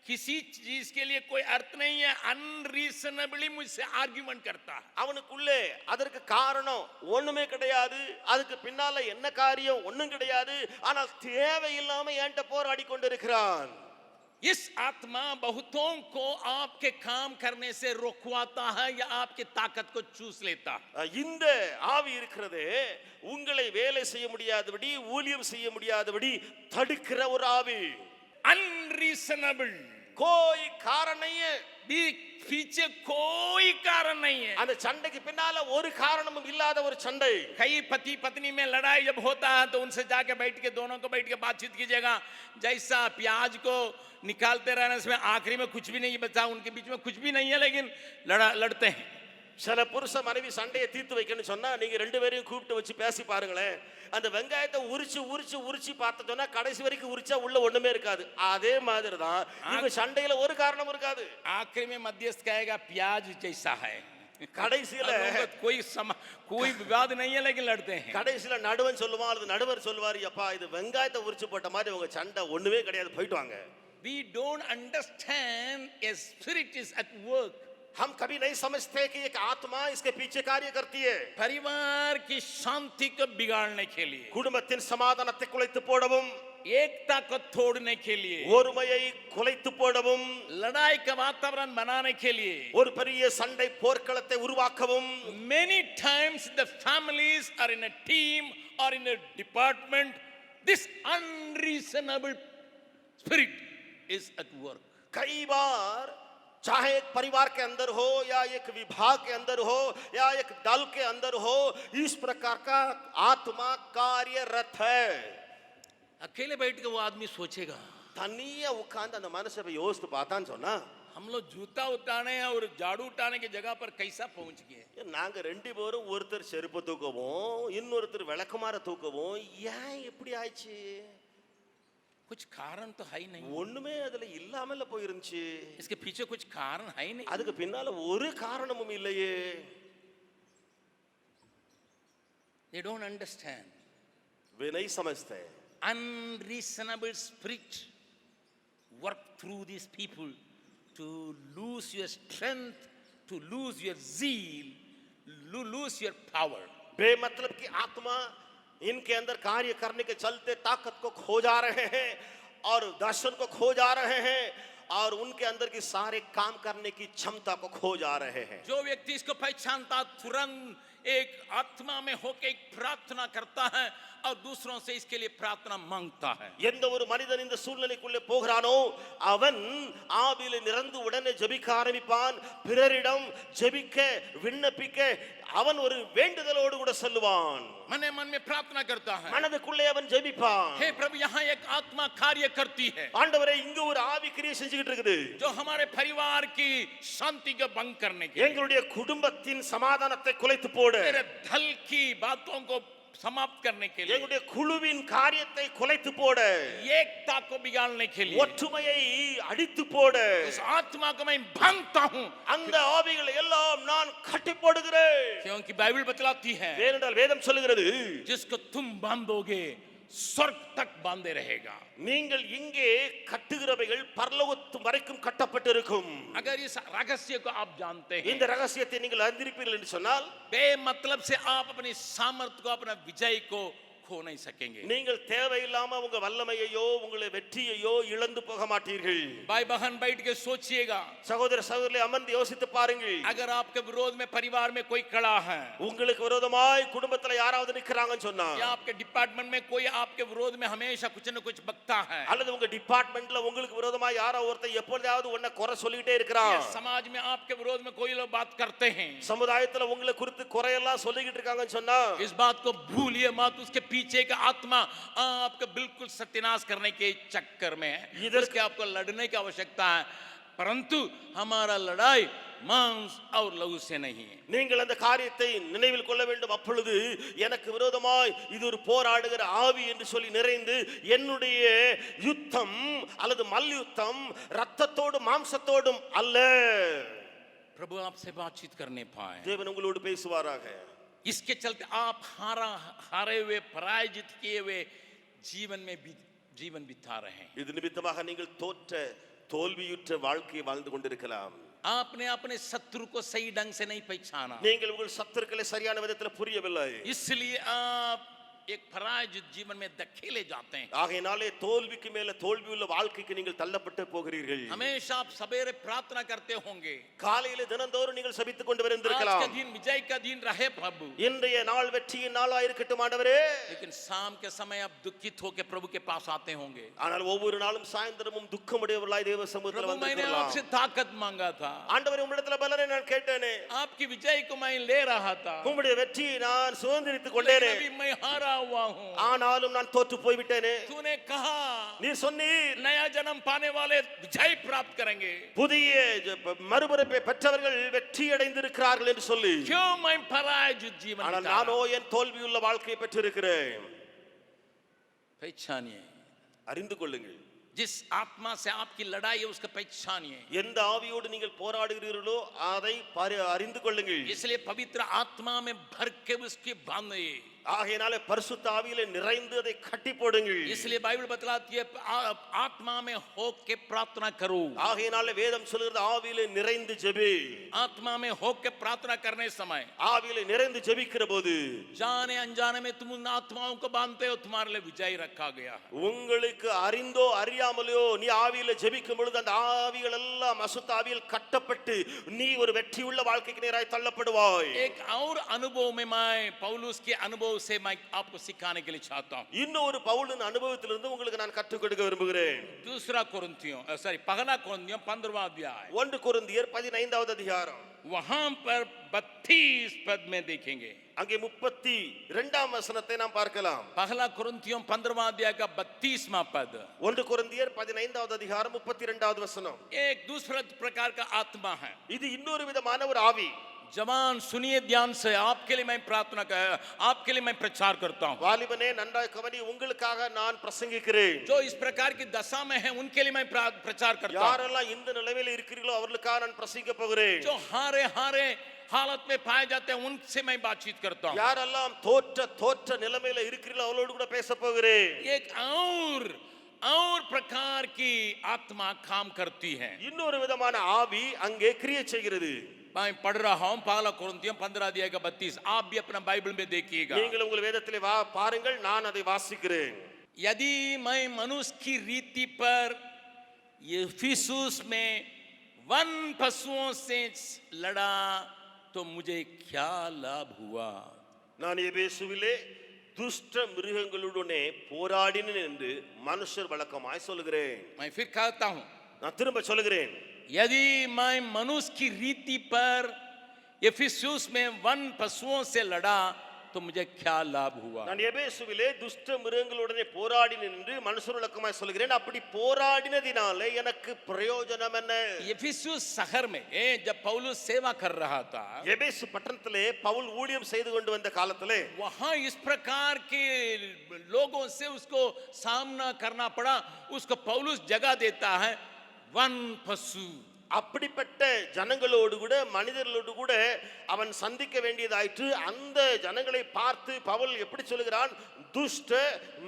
किसी चीज के लिए कोई अर्थ नहीं है, अनरीजनेबली मुझसे आर्ग्यूमेंट करता है. அவனுக்குள்ளே அதற்கு காரணம் ஒண்ணுமே கிடையாது, அதுக்கு பின்னால என்ன காரியம் ஒண்ணும் கிடையாது, ஆனால் தேவையில்லாம என்கிட்ட போராடி கொண்டிருக்கிறான். इस आत्मा बहुतों को आपके काम करने से रोकवाता है या आपकी ताकत को चूस लेता है. இந்த ஆவி இருக்கிறதே உங்களை வேலை செய்ய முடியாதபடி ஊழியம் செய்ய முடியாதபடி தடுக்கிற ஒரு ஆவி. अनरीजनेबल, कोई कारण नहीं है, पीछे कोई कारण नहीं है. அந்த சண்டைக்கு பின்னால ஒரு காரணமும் இல்லாத ஒரு சண்டை. कई पति पत्नी में लड़ाई जब होता है तो उनसे जाके बैठ के दोनों को बैठ के बातचीत कीजिएगा. जैसा प्याज को निकालते रहने से आखिरी में कुछ भी नहीं बचा, उनके बीच में कुछ भी नहीं है लेकिन लड़ते हैं. சில புருஷ மனைவி சண்டையை தீர்த்து வைக்கணும்னு சொன்னா நீங்க ரெண்டு பேரையும் கூப்பிட்டு வச்சு பேசி பாருங்களேன். அந்த வெங்காயத்தை உரிச்சு உரிச்சு உரிச்சு பார்த்து சொன்னா கடைசி வரைக்கும் உரிச்சா உள்ள ஒண்ணுமே இருக்காது. அதே மாதிரி தான் இவங்க சண்டையில ஒரு காரணம் இருக்காது. आखिरी में मध्यस्थ कहेगा प्याज जैसा है. கடைசியில कोई विवाद नहीं है लेकिन लड़ते हैं. கடைசியில நடுவன் சொல்லுவான் அல்லது நடுவர் சொல்வாரு, அப்பா இது வெங்காயத்தை உரிச்சு போட்ட மாதிரி உங்க சண்டை ஒண்ணுமே கிடையாது, போயிட்டு வாங்க. We don't understand a spirit is at work. हम कभी नहीं समझते कि एक आत्मा इसके पीछे कार्य करती है. परिवार की शांति को बिगाड़ने के लिए, குடும்பத்தின் சமாதானத்தை குலைத்து போடவும், एकता को तोड़ने के लिए, ஒருமையை குலைத்து போடவும், लड़ाई का वातावरण बनाने के लिए, ஒரு பெரிய சண்டை போர்க்களத்தை உருவாக்கவும். many times the families are in a team or in a department, this unreasonable spirit is at work. कई बार चाहे एक परिवार के अंदर हो या एक विभाग के अंदर हो या एक दल के अंदर हो, इस प्रकार का आत्मा कार्यरत है. अकेले बैठ के वो आदमी सोचेगा, தனியா உட்கார்ந்து அந்த மனுஷனை யோசித்து பார்த்தான்னு சொன்னா, हम लोग जूता उठाने और झाड़ू उठाने की जगह पर कैसा पहुंच गए. நாங்க ரெண்டு பேரும் ஒருத்தர் செருப்பு தூக்கவும் இன்னொருத்தர் விளக்குமாற தூக்கவும் ஏன் இப்படி ஆயிடுச்சு? कुछ कारण तो है ही नहीं, ஒண்ணுமே அதுல இல்லாமல போயிருந்துச்சு. इसके पीछे कुछ कारण है ही नहीं. அதுக்கு பின்னால ஒரு காரணமும் இல்லையே. They don't understand. वे नहीं समझते. Unreasonable spirit work through these people to lose your strength, to lose your zeal, lose your power. बेमतलब की आत्मा इनके अंदर कार्य करने के चलते ताकत को खो जा रहे हैं और दर्शन को खो जा रहे हैं और उनके अंदर की सारे काम करने की क्षमता को खो जा रहे हैं. जो व्यक्ति इसको पहचानता तुरंत एक आत्मा में होकर एक प्रार्थना करता है और दूसरों से इसके लिए प्रार्थना मांगता है. எந்த ஒரு மனிதன் இந்த சூழ்நிலைக்குள்ளே போகிறானோ அவன் ஆவியிலே நிரந்து உடனே ஜெபிக்க ஆரம்பிப்பான். பிறரிடம் ஜெபிக்க விண்ணப்பிக்க அவன் ஒரு வேண்டுதலோடு கூட சொல்லுவான். मन में प्रार्थना करता है, மனதுக்குள்ளே அவன் ஜெபிப்பான். हे प्रभु यहाँ एक आत्मा कार्य करती है ஆண்டவரே இங்க ஒரு ஆவி கிரியை செஞ்சுக்கிட்டு இருக்குது. जो हमारे परिवार की शांति को भंग करने के, எங்களுடைய குடும்பத்தின் சமாதானத்தை குலைத்து போடு. मेरे दल की बातों को समाप्त करने के लिए, எங்களுடைய குழுவின் காரியத்தை குலைத்து போடு. एकता को बिगाड़ने के लिए ஒற்றுமையை அடித்து போடு. उस आत्मा को मैं भांगता हूं, அந்த ஆவிகளை எல்லாம் நான் கட்டி போடுகிறேன். क्योंकि बाइबल बतलाती है ஏனென்றால் வேதம் சொல்லுகிறது जिसको तुम बांधोगे स्वर्ग तक बांधे रहेगा. நீங்கள் இங்கே கட்டுகிறவைகள் பரலோகத்து வரைக்கும் கட்டப்பட்டிருக்கும். अगर इस रहस्य को आप जानते हैं, இந்த ரகசியத்தை நீங்கள் அறிந்திருப்பீர்கள் என்று சொன்னால் बेमतलब से आप अपनी सामर्थ्य को, अपना विजय को खो नहीं सकेंगे. நீங்கள் தேவையில்லாம உங்க வல்லமையையோ உங்களை வெற்றியையோ இழந்து போக மாட்டீர்கள். भाई बहन बैठ के सोचिएगा, சகோதர சகோதரிகளை அமர்ந்து யோசித்து பாருங்கள். अगर आपके विरोध में परिवार में कोई खड़ा है உங்களுக்கு விரோதமாய் குடும்பத்துல யாராவது நிக்கறாங்கன்னு சொன்னா या आपके डिपार्टमेंट में कोई आपके विरोध में हमेशा कुछ न कुछ बकता है, அல்லது உங்க டிபார்ட்மென்ட்ல உங்களுக்கு விரோதமாய் யாரோ ஒருத்தன் எப்பொழுதாவது உன்னை குறை சொல்லிட்டே இருக்கிறான், या समाज में आपके विरोध में कोई लोग बात करते हैं, சமுதாயத்துல உங்களை குறித்து குறையெல்லாம் சொல்லிக்கிட்டு இருக்காங்கன்னு சொன்னா इस बात को भूलिए मत. उसके पीछे का आत्मा आपका बिल्कुल सत्यानाश करने के चक्कर में है. इसके आपको लड़ने की आवश्यकता है, परंतु हमारा लड़ाई मांस और लहू से नहीं है. நீங்கள் அந்த காரியத்தை நினைவில் கொள்ள வேண்டும். அப்பொழுது எனக்கு விரோதமாய் இது ஒரு போராடுகிற ஆவி என்று சொல்லி நிறைந்து என்னுடைய யுத்தம் அல்லது மல்யுத்தம் ரத்தத்தோடு மாம்சத்தோடும் அல்ல. प्रभु आपसे बातचीत करने पाए, தேவன் உங்களோடு பேசுவாராக. इसके चलते आप हारे हुए, पराजित किए हुए जीवन में जीवन बिता रहे हैं. இது நிமித்தமாக நீங்கள் தோற்ற தோல்வியுற்ற வாழ்க்கையை வாழ்ந்து கொண்டிருக்கலாம். आपने अपने शत्रु को सही ढंग से नहीं पहचाना, நீங்கள் உங்கள் சத்துருக்களை சரியான விதத்தில் புரியவில்லை. इसलिए आप एक पराजित जीवन में धकेले जाते हैं. ஆகையினாலே தோல்விக்கு மேல தோல்வி உள்ள வாழ்க்கைக்கு நீங்கள் தள்ளப்பட்டு போகிறீர்கள். हमेशा आप सवेरे प्रार्थना करते होंगे, காலையில தினந்தோறும் நீங்கள் சபித்துக் கொண்டு आज வந்திருக்கலாம். का दिन विजय का दिन रहे प्रभु, இன்றைய நாள் வெற்றியின் நாளாக இருக்கட்டும் ஆண்டவரே. लेकिन शाम के समय आप दुखित होकर प्रभु के पास आते होंगे. ஆனால் ஒவ்வொரு நாளும் சாயந்தரமும் துக்கமுடையவர்களாய் தேவ சமூகத்தில் प्रभु मैंने வந்திருக்கலாம். आपसे ताकत मांगा था, ஆண்டவரே உம்மிடத்தில் பலனை நான் கேட்டேனே, आपकी विजय को मैं ले रहा था, உம்முடைய வெற்றியை நான் சுதந்திரித்துக் लेकिन கொண்டேனே, अभी मैं हारा हुआ हूँ. ஆனாலும் நான் தோற்று போய்விட்டேனே. तूने कहा நீர் சொன்னீர் नया जन्म पाने वाले विजय प्राप्त करेंगे, புதிய மறுபிறப்பை பெற்றவர்கள் வெற்றி அடைந்திருக்கிறார்கள் என்று சொல்லி, क्यों मैं पराजित जीवन ஆனால் बिता रहा நானோ என் தோல்வியுள்ள வாழ்க்கையை பெற்றிருக்கிறேன். हूं? पहचानिए, அறிந்து கொள்ளுங்கள். जिस आत्मा से आपकी लड़ाई है उसका पहचानिए. எந்த ஆவியோடு நீங்கள் போராடுகிறீர்களோ அதை அறிந்து கொள்ளுங்கள். इसलिए पवित्र आत्मा में भर के उसके बांधे. ஆகையினாலே பரிசுத்த ஆவியிலே நிறைந்து அதை கட்டி போடுங்கள். इसलिए बाइबल बतलाती है आत्मा में होके प्रार्थना करो. ஆகையினாலே வேதம் சொல்கிறது ஆவியிலே நிறைந்து ஜெபி. आत्मा में होके प्रार्थना करने समय ஆவியிலே நிறைந்து ஜெபிக்கிற போது जाने अनजाने में तुम उन आत्माओं को बांधते हो, तुम्हारे लिए विजय रखा गया है. உங்களுக்கு அறிந்தோ அறியாமலையோ நீ ஆவியிலே ஜெபிக்கும் பொழுது அந்த ஆவிகள் எல்லாம் அசுத்த ஆவியில் கட்டப்பட்டு நீ ஒரு வெற்றியுள்ள வாழ்க்கைக்கு நேராய் தள்ளப்படுவாய். एक और अनुभव में मैं पौलुस के अनुभव से मैं आपको सिखाने के लिए चाहता हूं. இன்னொரு பவுலின் அனுபவத்திலிருந்து உங்களுக்கு நான் கற்றுக் கொடுக்க விரும்புகிறேன். दूसरा कोरिन्थियों पहला कोरिन्थियों 15वां अध्याय, 1 கொரிந்தியர் 15வது அதிகாரம், वहां पर 32 पद में देखेंगे. அங்கே 32ஆம் வசனத்தை நாம் பார்க்கலாம். पहला कोरिन्थियों 15वां अध्याय का 32वां पद, 1 கொரிந்தியர் 15வது அதிகாரம் 32வது வசனம். एक दूसरा प्रकार का आत्मा है இது இன்னொரு விதமான ஒரு ஆவி, जवान सुनिए ध्यान से, आपके लिए मैं प्रार्थना कर, आपके लिए मैं प्रचार करता हूं। வாலிபனே நன்றாய் கவனி, உங்களுக்காக நான் பிரசங்கிக்கிறேன். जो इस प्रकार की दशा में है उनके लिए मैं प्रचार करता हूं। யாரெல்லாம் இந்த நிலைமையில் இருக்கிறீர்களோ அவர்களுக்காக நான் பிரசங்கிக்க போகிறேன். जो हारे हारे हालत में पाए जाते हैं उनसे मैं बातचीत करता हूं। யாரெல்லாம் தோற்ற நிலைமையில இருக்கிறீர்களோ அவர்களோடு கூட பேச போகிறேன். एक और प्रकार की आत्मा काम करती है। இன்னொரு விதமான ஆவி அங்கே கிரியை செய்கிறது. मैं पढ़ रहा हूं पहला कुरिन्थियों 15 अध्याय का 32, आप भी अपना बाइबल में देखिएगा। நீங்கள் உங்கள் வேதத்திலே பாருங்கள், நான் அதை வாசிக்கிறேன். यदि मैं मनुष्य की रीति पर इफिसुस में वन पशुओं से लड़ा तो मुझे क्या लाभ हुआ? நான் எபேசுவிலே துஷ்ட மிருகங்களுடனே போராடினேன் என்று மனுஷர் வழக்கமாய் சொல்கிறேன். मैं फिर कहता हूं, நான் திரும்ப சொல்கிறேன், यदि मैं मनुष्य की रीति पर इफिसुस में वन पशुओं से लड़ा तो मुझे क्या लाभ हुआ? நான் எபேசுவிலே துஷ்ட மிருகங்களுடனே போராடினேன் என்று மனுஷர் வழக்கமாய் சொல்கிறேன். அப்படி போராடினதினாலே எனக்கு பிரயோஜனம் என்ன? इफिसुस शहर में जब पौलुस सेवा कर रहा था, எபேசு பட்டணத்திலே பவுல் ஊழியம் செய்து கொண்டு வந்த காலத்திலே वहां इस प्रकार के लोगों से उसको सामना करना पड़ा। उसको पौलुस जगह देता है वन पशु। அப்படிப்பட்ட ஜனங்களோடு கூட மனிதர்களோடு கூட அவன் சந்திக்க வேண்டியதாயிற்று. அந்த ஜனங்களை பார்த்து பவுல் எப்படி சொல்லுகிறான்? துஷ்ட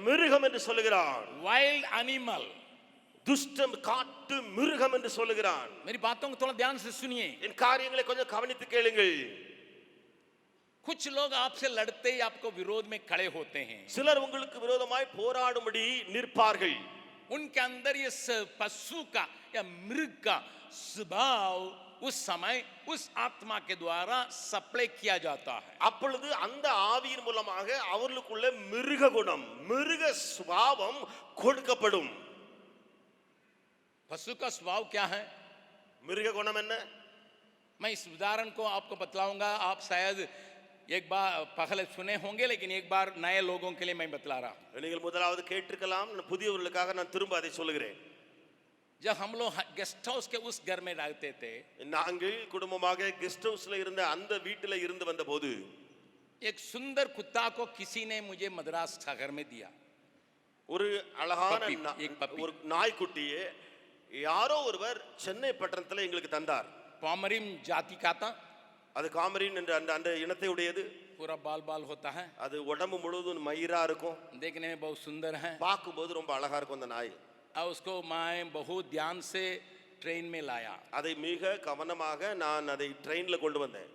மிருகம் என்று சொல்லுகிறான். वाइल्ड एनिमल, துஷ்ட காட்டு மிருகம் என்று சொல்லுகிறான். मेरी बातों को थोड़ा ध्यान से सुनिए। என் காரியங்களை கொஞ்சம் கவனித்து கேளுங்கள். कुछ लोग आपसे लड़ते ही आपको विरोध में खड़े होते हैं। சிலர் உங்களுக்கு விரோதமாய் போராடும்படி நிற்பார்கள். उनके अंदर ये पशु का या मृग का स्वभाव उस समय उस आत्मा के द्वारा सप्लाई किया जाता है। அப்பொழுது அந்த ஆவியின் மூலமாக அவர்களுக்குள்ள மிருக குணம், மிருக சுபாவம் கொடுக்கப்படும். पशु का स्वभाव क्या है? மிருக குணம் என்ன? मैं इस उदाहरण को आपको बतलाऊंगा। आप शायद एक बार पहले सुने होंगे, लेकिन एक बार नए लोगों के लिए मैं बतला रहा हूं। நீங்கள் முதலாவது கேட்டிருக்கலாம், புதியவர்களுக்காக நான் திரும்ப அதை சொல்லுகிறேன். जब हम लोग गेस्ट हाउस के उस घर में रहते थे, நாங்கள் குடும்பமாக கெஸ்ட் ஹவுஸ்ல இருந்த அந்த வீட்டில இருந்து வந்தபோது एक सुंदर कुत्ता को किसी ने मुझे मद्रास शहर में दिया। ஒரு அழகான एक पपी। ஒரு நாய்க்குட்டியை யாரோ ஒருவர் சென்னை பட்டணத்துல எங்களுக்கு தந்தார். पॉमरिन जाति का था। அது காமரின் என்ற அந்த இனத்தை உடையது. पूरा बाल बाल होता है, அது உடம்பு முழுவதும் மயிரா இருக்கும். देखने में बहुत सुंदर है। பார்க்கும்போது ரொம்ப அழகா இருக்கும் அந்த நாய். और उसको मैं बहुत ध्यान से ट्रेन में लाया। அதை மிக கவனமாக நான் அதை ட்ரெயின்ல கொண்டு வந்தேன்.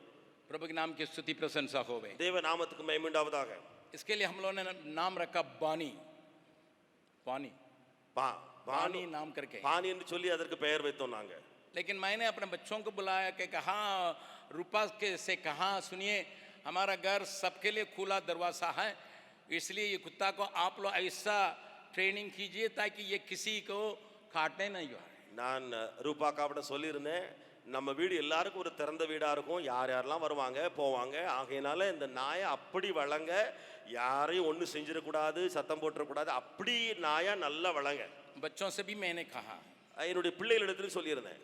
प्रभु के नाम की स्तुति प्रशंसा होवे। தேவ நாமத்துக்கு மகிமை உண்டாவதாக. इसके लिए हम लोगों ने नाम रखा बानी। बानी बानी नाम करके। பானி என்று சொல்லி அதற்கு பெயர் வைத்தோம் நாங்க. लेकिन मैंने अपने बच्चों को बुलाया कि कहा, रूपा के से कहा, सुनिए हमारा घर सबके लिए खुला दरवाजा है, इसलिए ये कुत्ता को आप लोग ऐसा ट्रेनिंग कीजिए ताकि ये किसी को काटने नहीं हो। நான் ரூபாக்காவிட சொல்லியிருந்தேன், நம்ம வீடு எல்லாருக்கும் ஒரு திறந்த வீடா இருக்கும், யார் யாரெல்லாம் வருவாங்க போவாங்க. ஆகையினால இந்த நாயை அப்படி வளங்க, யாரையும் ஒன்றும் செஞ்சிடக்கூடாது, சத்தம் போட்டுறக்கூடாது, அப்படி நாயா நல்லா வளங்க. बच्चों से भी मैंने कहा, என்னுடைய பிள்ளைகளிடத்துல சொல்லியிருந்தேன்.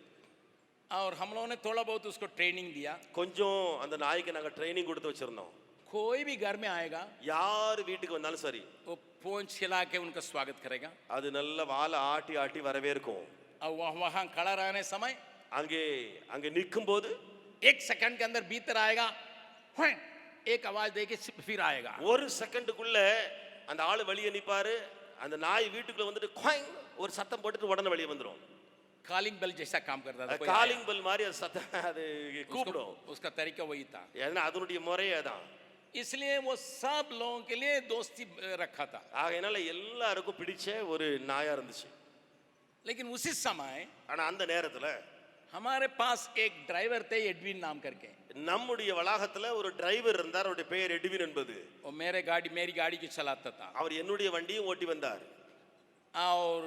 और हम लोगों ने थोड़ा बहुत उसको ट्रेनिंग दिया। கொஞ்சம் அந்த நாய்க்கு நாங்கள் ட்ரைனிங் கொடுத்து वச்சிருந்தோம். कोई भी घर में आएगा, யார் வீட்டுக்கு வந்தாலும் சரி, वो पूंछ हिला के उनका स्वागत करेगा। அது நல்ல வாலை ஆட்டி ஆட்டி வரவேற்கும். और वहां खड़ा रहने समय அங்கே அங்கே நிற்கும் போது 1 सेकंड के अंदर भीतर आएगा, एक आवाज देके फिर आएगा। ஒரு செகண்டுக்குள்ள அந்த ஆளு வெளியே நிப்பாரு, அந்த நாய் வீட்டுக்குள்ள வந்துட்டு குவாங் ஒரு சத்தம் போட்டுட்டு உடனே வெளியே வந்துரும். कॉलिंग बेल जैसा काम करता था। காலிங் பெல் மாதிரி அது சத்தம் அது கூப்பிடும். उसका तरीका वही था। ஏன்னா அதனுடைய முறையே தான். इसलिए वो सब लोगों के लिए दोस्ती रखा था। ஆகையினால எல்லாருக்கும் பிடிச்ச ஒரு நாயா இருந்துச்சு. लेकिन उसी समय ஆனா அந்த நேரத்துல हमारे पास एक ड्राइवर थे, एडविन नाम करके। நம்முடைய வளாகத்துல ஒரு டிரைவர் இருந்தார், அவருடைய பெயர் எட்வின் என்பது. वो मेरी गाड़ी की चलाता था। அவர் என்னுடைய வண்டியும் ஓட்டி வந்தார். और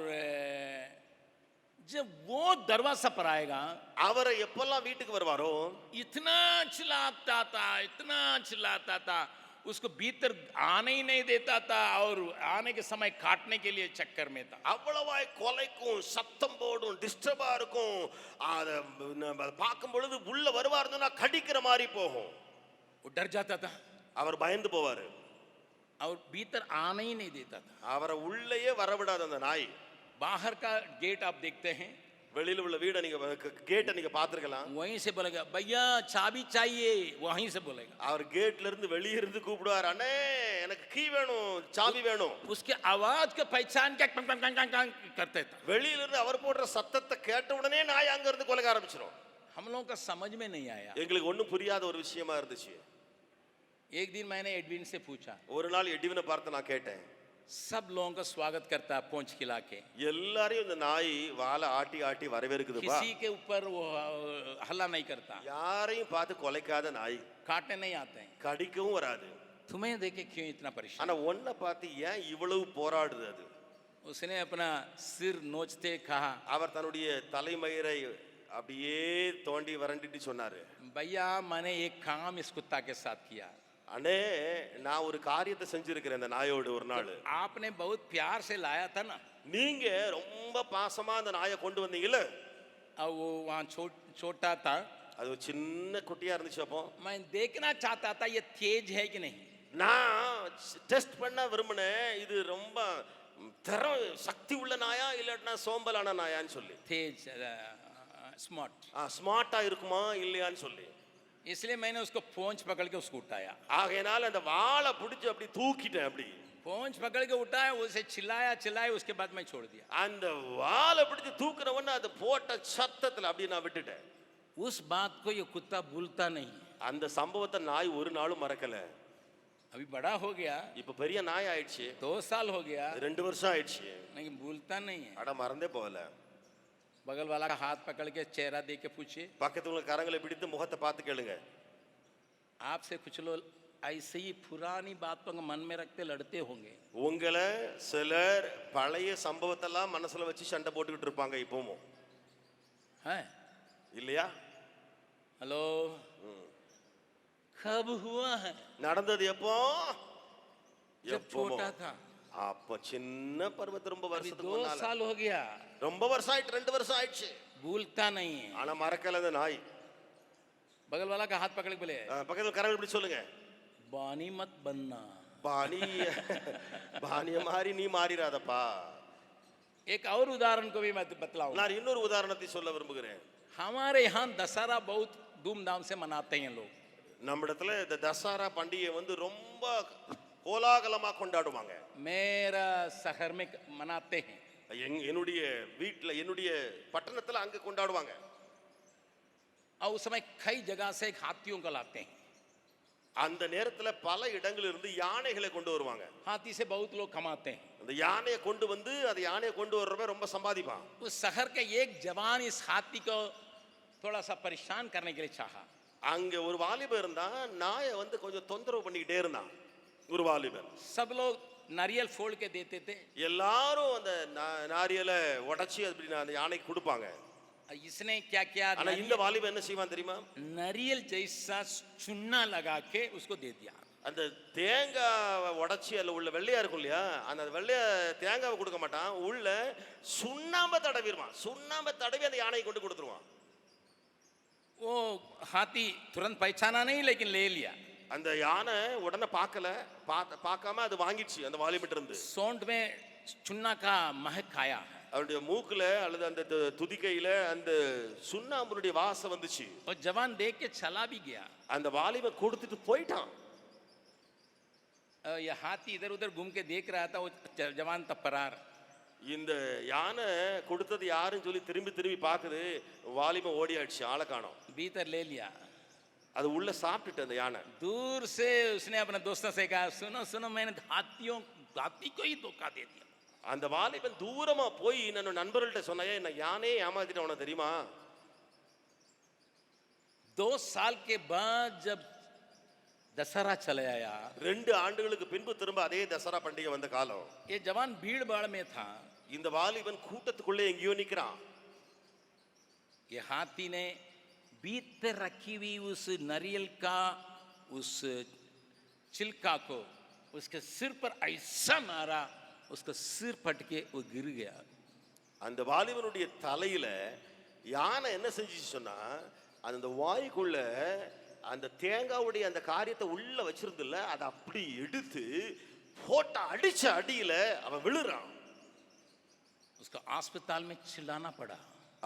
जब वो दरवाजा पर आएगा, அவரை எப்பெல்லாம் வீட்டுக்கு வருவாரோ इतना चिल्लाता था उसको भीतर आने ही नहीं देता था और आने के समय काटने के लिए चक्कर में था. அவ்வளவாய் கொலைக்கும் சத்தம் போடும் டிஸ்டர்பா இருக்கும். அதை நம்ம பார்க்கும் பொழுது உள்ள வருவாருன்னா கடிக்கிற மாதிரி போகும். वो डर जाता था அவர் பயந்து போவாரு. और भीतर आने ही नहीं देता था. அவரை உள்ளேயே வரவிடாத அந்த நாய். बाहर का गेट आप देखते हैं, வெளியில உள்ள வீட நீங்க கேட்டை நீங்க பாத்துக்கலாம். वहीं से बोलेगा भैया चाबी चाहिए, वहीं से बोलेगा. அவர் கேட்ல இருந்து வெளிய இருந்து கூப்பிடுவார், அண்ணே எனக்கு கீ வேணும், சாவி வேணும். उसके आवाज को पहचान के टंग टंग टंग टंग करते था. வெளியில இருந்து அவர் போடுற சத்தத்தை கேட்ட உடனே நாய் அங்க இருந்து கொலைக்க ஆரம்பிச்சிரும். हम लोगों का समझ में नहीं आया. எங்களுக்கு ஒண்ணும் புரியாத ஒரு விஷயமா இருந்துச்சு. एक दिन मैंने एडविन से पूछा, ஒரு நாள் எட்வினை பார்த்து நான் கேட்டேன், सब लोगों का स्वागत करता है पूंछ खिला के, எல்லாரையும் இந்த நாய் வாலை ஆட்டி ஆட்டி வரவேற்குதுப்பா, किसी के ऊपर वो हल्ला नहीं करता, யாரையும் பார்த்து கொலைக்காத நாய், काटने नहीं आते हैं. கடிக்கவும் வராது. तुम्हें देखे क्यों इतना परेशान? ஆனா ஒன்ன பார்த்து ஏன் இவ்வளவு போராடுது அது? उसने अपना सिर नोचते कहा, அவர் தன்னுடைய தலைமயிரை அப்படியே தோண்டி வரண்டிட்டு சொன்னாரு, भैया मैंने एक काम इस कुत्ता के साथ किया. அண்ணே நான் ஒரு காரியத்தை செஞ்சிருக்கிறேன் இந்த நாயோடு ஒரு நாள். आपने बहुत प्यार से लाया था ना, நீங்க ரொம்ப பாசமா அந்த நாயை கொண்டு வந்தீங்கல்ல, और वो वहाँ छोटा था, அது ஒரு சின்ன குட்டியா இருந்துச்சு. அப்போ मैं देखना चाहता था ये तेज है कि नहीं. நான் டெஸ்ட் பண்ண விரும்பினேன், இது ரொம்ப திறம் சக்தி உள்ள நாயா இல்லாட்டினா சோம்பலான நாயான்னு சொல்லி, तेज स्मार्ट. ஸ்மார்ட்டா இருக்குமா இல்லையான்னு சொல்லி. इसलिए मैंने उसको पोंछ पकड़ के उसको उठाया. ஆகையினால அந்த வாளை பிடிச்சு அப்படி தூக்கிட்டேன். அப்படி पोंछ पकड़ के उठाया, उसे चिल्लाया, उसके बाद मैं छोड़ दिया. அந்த வாளை பிடிச்சு தூக்குறவன அது போட்ட சத்தத்துல அப்படி நான் விட்டுட்டேன். उस बात को ये कुत्ता भूलता नहीं. அந்த சம்பவத்தை நாய் ஒரு நாளும் மறக்கல. अभी बड़ा हो गया, இப்ப பெரிய நாய் ஆயிடுச்சு, 2 साल हो गया, 2 வருஷம் ஆயிடுச்சு, लेकिन भूलता नहीं है. அட மறந்தே போகல. बगल वाला का हाथ पकड़ के चेहरा देख के पूछिए, பக்கத்துல உள்ள கரங்களை பிடித்து முகத்தை பார்த்து கேளுங்க, आपसे कुछ लोग ऐसे ही पुरानी बातों को मन में रखते लड़ते होंगे. உங்களை சிலர் பழைய சம்பவத்தெல்லாம் மனசுல வச்சு சண்டை போட்டுக்கிட்டு இருப்பாங்க இப்பவும், है இல்லையா? हेलो, कब हुआ है? நடந்தது எப்போ? जब छोटा था. அப்ப சின்ன பருவத்து ரொம்ப अभी வருஷத்துக்கு 2 முன்னால. साल हो गया, ரொம்ப வருஷம் ஆயிட்டு, 2 வருஷம் ஆயிடுச்சு, भूलता नहीं है. ஆனா மறக்கல அந்த நாய். बगल वाला का हाथ पकड़ के बोले, பக்கத்துல கரங்களை பிடிச்சு சொல்லுங்க, बानी मत बनना. பாணிய மாதிரி நீ மாறிராதப்பா. एक और उदाहरण को भी मैं बतलाऊं. நான் இன்னொரு உதாரணத்தை சொல்ல விரும்புகிறேன். हमारे यहाँ दशहरा बहुत धूमधाम से मनाते हैं लोग. நம்மிடத்துல இந்த தசரா பண்டிகை வந்து ரொம்ப கோலாகலமா கொண்டாடுவாங்க. मेरा शहर में मनाते हैं. என்னுடைய வீட்டுல என்னுடைய பட்டணத்துல அங்க கொண்டாடுவாங்க. और उस समय कई जगह से हाथियों को लाते हैं. அந்த நேரத்துல பல இடங்கள்ல இருந்து யானைகளை கொண்டு வருவாங்க. हाथी से बहुत लोग कमाते हैं. அந்த யானையை கொண்டு வந்து அந்த யானையை கொண்டு வர்றவன் ரொம்ப சம்பாதிப்பான். उस शहर के एक जवान इस हाथी को थोड़ा सा परेशान करने के लिए चाहा. அங்க ஒரு வாலிபன் இருந்தான், நாயை வந்து கொஞ்சம் தொந்தரவு பண்ணிக்கிட்டே இருந்தான். ஒரு வாலிபன் सब लोग नारियल फोड़ के देते थे. எல்லாரும் அந்த நாரியலை உடைச்சி அப்படி அந்த யானைக்கு கொடுப்பாங்க. इसने क्या किया, ஆனா இந்த வாலிபன் என்ன செய்வான் தெரியுமா? नारियल जैसा चूना लगा के उसको दे दिया. அந்த தேங்காவை உடைச்சி அதில் உள்ள வெள்ளையா இருக்கும் இல்லையா, அந்த வெள்ளைய தேங்காவை கொடுக்க மாட்டான், உள்ள சுண்ணாம்பை தடவிடுவான். சுண்ணாம்பை தடவி அந்த யானையை கொண்டு கொடுத்துருவான். वो हाथी तुरंत पहचाना नहीं, लेकिन ले लिया. அந்த யானை உடனே பார்க்காம அது வாங்கிடுச்சு அந்த வாலிபன் இருந்து. सोंड में चूना का महक आया. அவருடைய மூக்குல அல்லது அந்த துதிக்கையில அந்த சுண்ணாம்புடைய வாசம் வந்துச்சு. और जवान देख के चला भी गया. அந்த வாலிபன் கொடுத்துட்டு போயிட்டான். ये हाथी इधर उधर घूम के देख रहा था, वो जवान तब फरार. இந்த யானை கொடுத்தது யாருன்னு சொல்லி திரும்பி திரும்பி பாக்குது, வாலிபன் ஓடி ஆயிடுச்சு, ஆளை காணோம். भीतर ले लिया. அது உள்ள சாப்பிட்டுட்டு அந்த யானை दूर से उसने अपने दोस्तों से कहा, सुनो सुनो, मैंने हाथी को ही धोखा दे दिया. அந்த வாலிபன் தூரமா போய் நான் நண்பர்கள்ட்ட சொன்னேன், நான் யானையே ஏமாத்திட்டேன் உனக்கு தெரியுமா? 2 साल के बाद जब दशहरा चले आया, 2 ஆண்டுகளுக்கு பின்பு திரும்ப அதே தசரா பண்டிகை வந்த காலம், ये जवान भीड़ भाड़ में था. இந்த வாலிபன் கூட்டத்துக்குள்ளே எங்கேயோ நிக்கிறான். ये हाथी ने भीतर रखी हुई उस नारियल का उस चिल्का को उसके सिर पर ऐसा मारा, उसका सिर फट के वो गिर गया। அந்த வாலிபனுடைய தலையில யானை என்ன செஞ்சுச்சு சொன்னா, அந்த வாய்க்குள்ள அந்த தேங்காவுடைய அந்த காரியத்தை உள்ள வச்சிருந்துல, அதை அப்படி எடுத்து போட்ட அடிச்ச அடியில அவன் விழுறான். उसको अस्पताल में चिल्लाना पड़ा।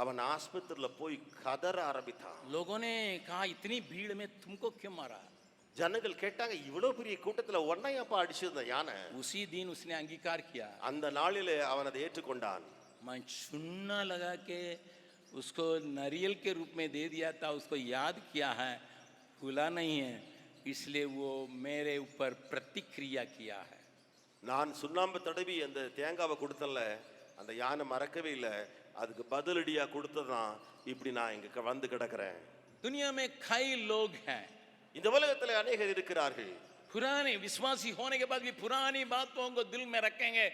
அவன் ஆஸ்பத்திரியில போய் கதற ஆரம்பித்தான். लोगों ने कहा इतनी भीड़ में तुमको क्यों मारा? ஜனங்கள் கேட்டாங்க, இவ்வளவு பெரிய கூட்டத்துல ஒன்னையப்பா அடிச்சது யானை? उसी दिन उसने अंगीकार किया। அந்த நாளிலே அவன் அதை ஏற்றுக்கொண்டான். मैं चुन्ना लगा के उसको नारियल के रूप में दे दिया था, उसको याद किया है, भूला नहीं है, इसलिए वो मेरे ऊपर प्रतिक्रिया किया है। நான் சுண்ணாம்பு தடவி அந்த தேங்காவை கொடுத்தல, அந்த யானை மறக்கவே இல்லை. அதுக்கு பதிலடியா கொடுத்ததான் இப்படி நான் இங்க வந்து கிடக்கிறேன். दुनिया में कई लोग हैं, இந்த உலகத்துல अनेகர் இருக்கிறார்கள். पुराने विश्वासी होने के बाद भी पुरानी बातों को दिल में रखेंगे,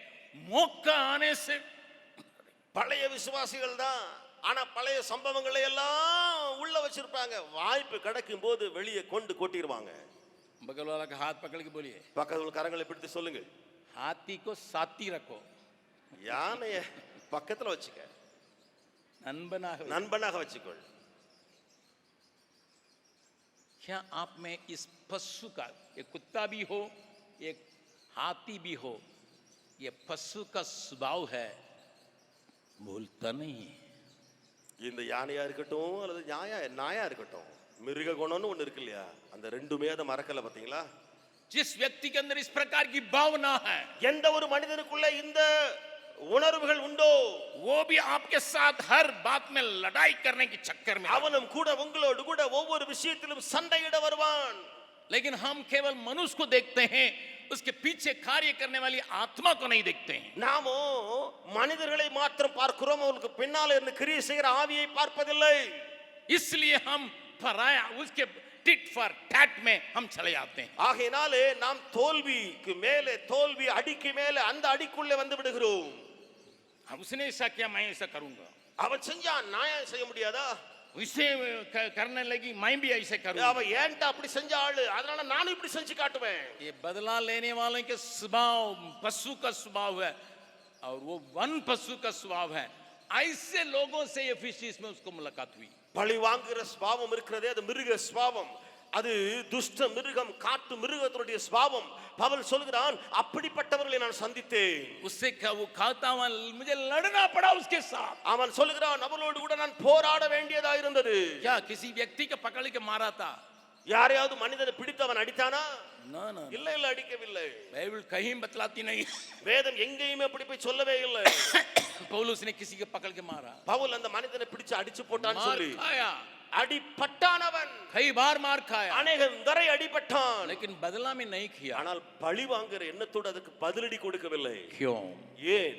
मौका आने से। பழைய விசுவாசிகள் தான், ஆனா பழைய சம்பவங்களை எல்லாம் உள்ள வச்சிருப்பாங்க. வாய்ப்பு கிடைக்கும் போது வெளியே கொண்டு கொட்டிடுவாங்க. बगल वाला का हाथ पकड़ के बोलिए, பக்கத்துல கரங்களை பிடித்து சொல்லுங்க, हाथी को साथी रखो, யானைய பக்கத்துல வச்சுக்க, நண்பனாக வச்சுக்கொள். क्या आप में इस पशु का, एक कुत्ता भी हो एक हाथी भी हो, ये पशु का स्वभाव है, बोलता नहीं। இந்த யானையா இருக்கட்டும் அல்லது நாயா இருக்கட்டும், மிருக குணம்னு ஒண்ணு இருக்கு இல்லையா, அந்த ரெண்டுமே அதை மறக்கல. பாத்தீங்களா, जिस व्यक्ति के अंदर इस प्रकार की भावना है, எந்த ஒரு மனிதனுக்குள்ள இந்த உணர்வுகள் உண்டோ, वो भी आपके साथ हर बात में लड़ाई करने के चक्कर में, அவனும் கூட உங்களோடு கூட ஒவ்வொரு விஷயத்திலும் சண்டையிட வருவான். लेकिन हम केवल मनुष्य को देखते हैं, उसके पीछे कार्य करने वाली आत्मा को नहीं देखते हैं। நாமோ மனிதர்களை மாத்திரம் பார்க்கிறோம், அவருக்கு பின்னால இருந்து கிரியை செய்கிற ஆவியை பார்ப்பதில்லை. इसलिए हम पराया उसके टिट फॉर टैट में हम चले जाते हैं। ஆகையினாலே நாம் தோல்விக்கு மேலே தோல்வி, அடிக்கு மேலே அந்த அடிக்குள்ளே வந்து விடுகிறோம். उसने ऐसा किया, मैं ऐसा करूंगा, அவன் செஞ்சான், நான் ஏன் செய்ய முடியாதா? उसे करने लगी, मैं भी ऐसे करूंगा। அவன் ஏன்டா அப்படி செஞ்ச ஆளு, அதனால நானும் இப்படி செஞ்சு காட்டுவேன். ये बदला लेने वालों के स्वभाव पशु का स्वभाव है, और वो वन पशु का स्वभाव है। ऐसे लोगों से एफिसियंस में उसको मुलाकात हुई। பழி வாங்குற சுபாவம் இருக்கிறதே, அது மிருக சுபாவம், அது துஷ்ட மிருகம், காட்டு மிருகத்தினுடைய சுபாவம். பவுல் சொல்கிறான், அப்படிப்பட்டவர்களை நான் சந்தித்தேன். उससे वो कहता हुआ मुझे लड़ना पड़ा उसके साथ। அவன் சொல்கிறான், அவளோடு கூட நான் போராட வேண்டியதா இருந்தது. क्या किसी व्यक्ति को पकड़ के मारा था? யாரையாவது மனிதனை பிடித்தவன் அடித்தானா? ना ना, இல்ல இல்ல, அடிக்கவில்லை. बाइबल कहीं बतलाती नहीं। வேதம் எங்கேயுமே அப்படி போய் சொல்லவே இல்லை. पौलुस ने किसी को पकड़ के मारा, பவுல் அந்த மனிதனை பிடிச்சு அடிச்சு போட்டான்னு मार சொல்லி खाया, அடிபட்டான். அவன் कई बार मार खाया, அநேக தடவை அடிபட்டான். लेकिन बदला में नहीं किया। ஆனால் பழி வாங்குற எண்ணத்தோடு அதுக்கு பதிலடி கொடுக்கவில்லை. क्यों? ஏன்?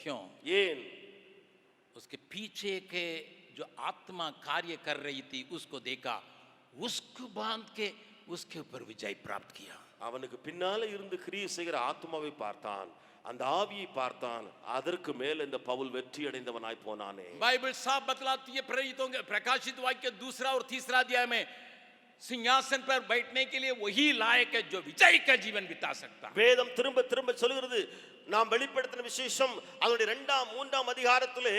क्यों? ஏன்? उसके पीछे के जो आत्मा कार्य कर रही थी उसको देखा, उसको बांध के उसके ऊपर विजय प्राप्त किया। அவனுக்கு பின்னால இருந்து கிரியை செய்கிற ஆத்மாவை பார்த்தான், அந்த ஆவியை பார்த்தான். அதற்கு மேல் இந்த பவுல் வெற்றி அடைந்தவனாய் போனானே. बाइबल साफ बतलाती है, प्रेरितों के प्रकाशित वाक्य 2 और 3 अध्याय में, सिंहासन पर बैठने के लिए वही लायक है जो विजय का जीवन बिता सकता। வேதம் திரும்ப திரும்ப சொல்கிறது, நாம் வெளிப்படுத்தின விசேஷம் அதனுடைய 2ஆம் 3ஆம் அதிகாரத்திலே,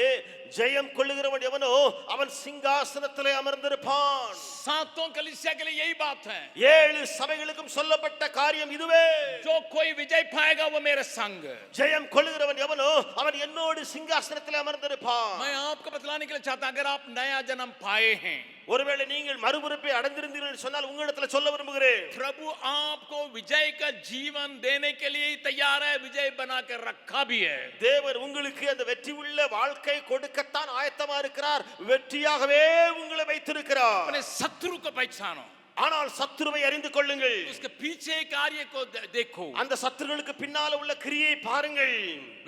ஜெயம் கொள்ளுகிறவன் எவனோ அவன் சிங்காசனத்திலே அமர்ந்திருப்பான். सातों कलीसिया के लिए यही बात है। 7 சபைகளுக்கும் சொல்லப்பட்ட காரியம் இதுவே. जो कोई विजय पाएगा वो मेरे संग। ஜெயம் கொள்ளுகிறவன் எவனோ அவன் என்னோடு சிங்காசனத்திலே அமர்ந்திருப்பான். मैं आपको बतलाने के लिए चाहता हूं, अगर आप नया जन्म पाए हैं, ஒருவேளை நீங்கள் மறுபிறப்பை அடைந்திருந்தீர்கள் சொன்னால் உங்களிடத்துல சொல்ல விரும்புகிறேன், प्रभु आपको विजय का जीवन देने के लिए ही तैयार है, विजय बना के रखा भी है। தேவன் உங்களுக்கு அந்த வெற்றி உள்ள வாழ்க்கை கொடுக்கத்தான் ஆயத்தமா இருக்கிறார், வெற்றியாகவே உங்களை வைத்திருக்கிறார். अपने शत्रु को पहचानो, ஆனால் சத்துருவை அறிந்து கொள்ளுங்கள், उसके पीछे कार्य को देखो, அந்த சத்துருகளுக்கு பின்னால உள்ள கிரியை பாருங்கள்,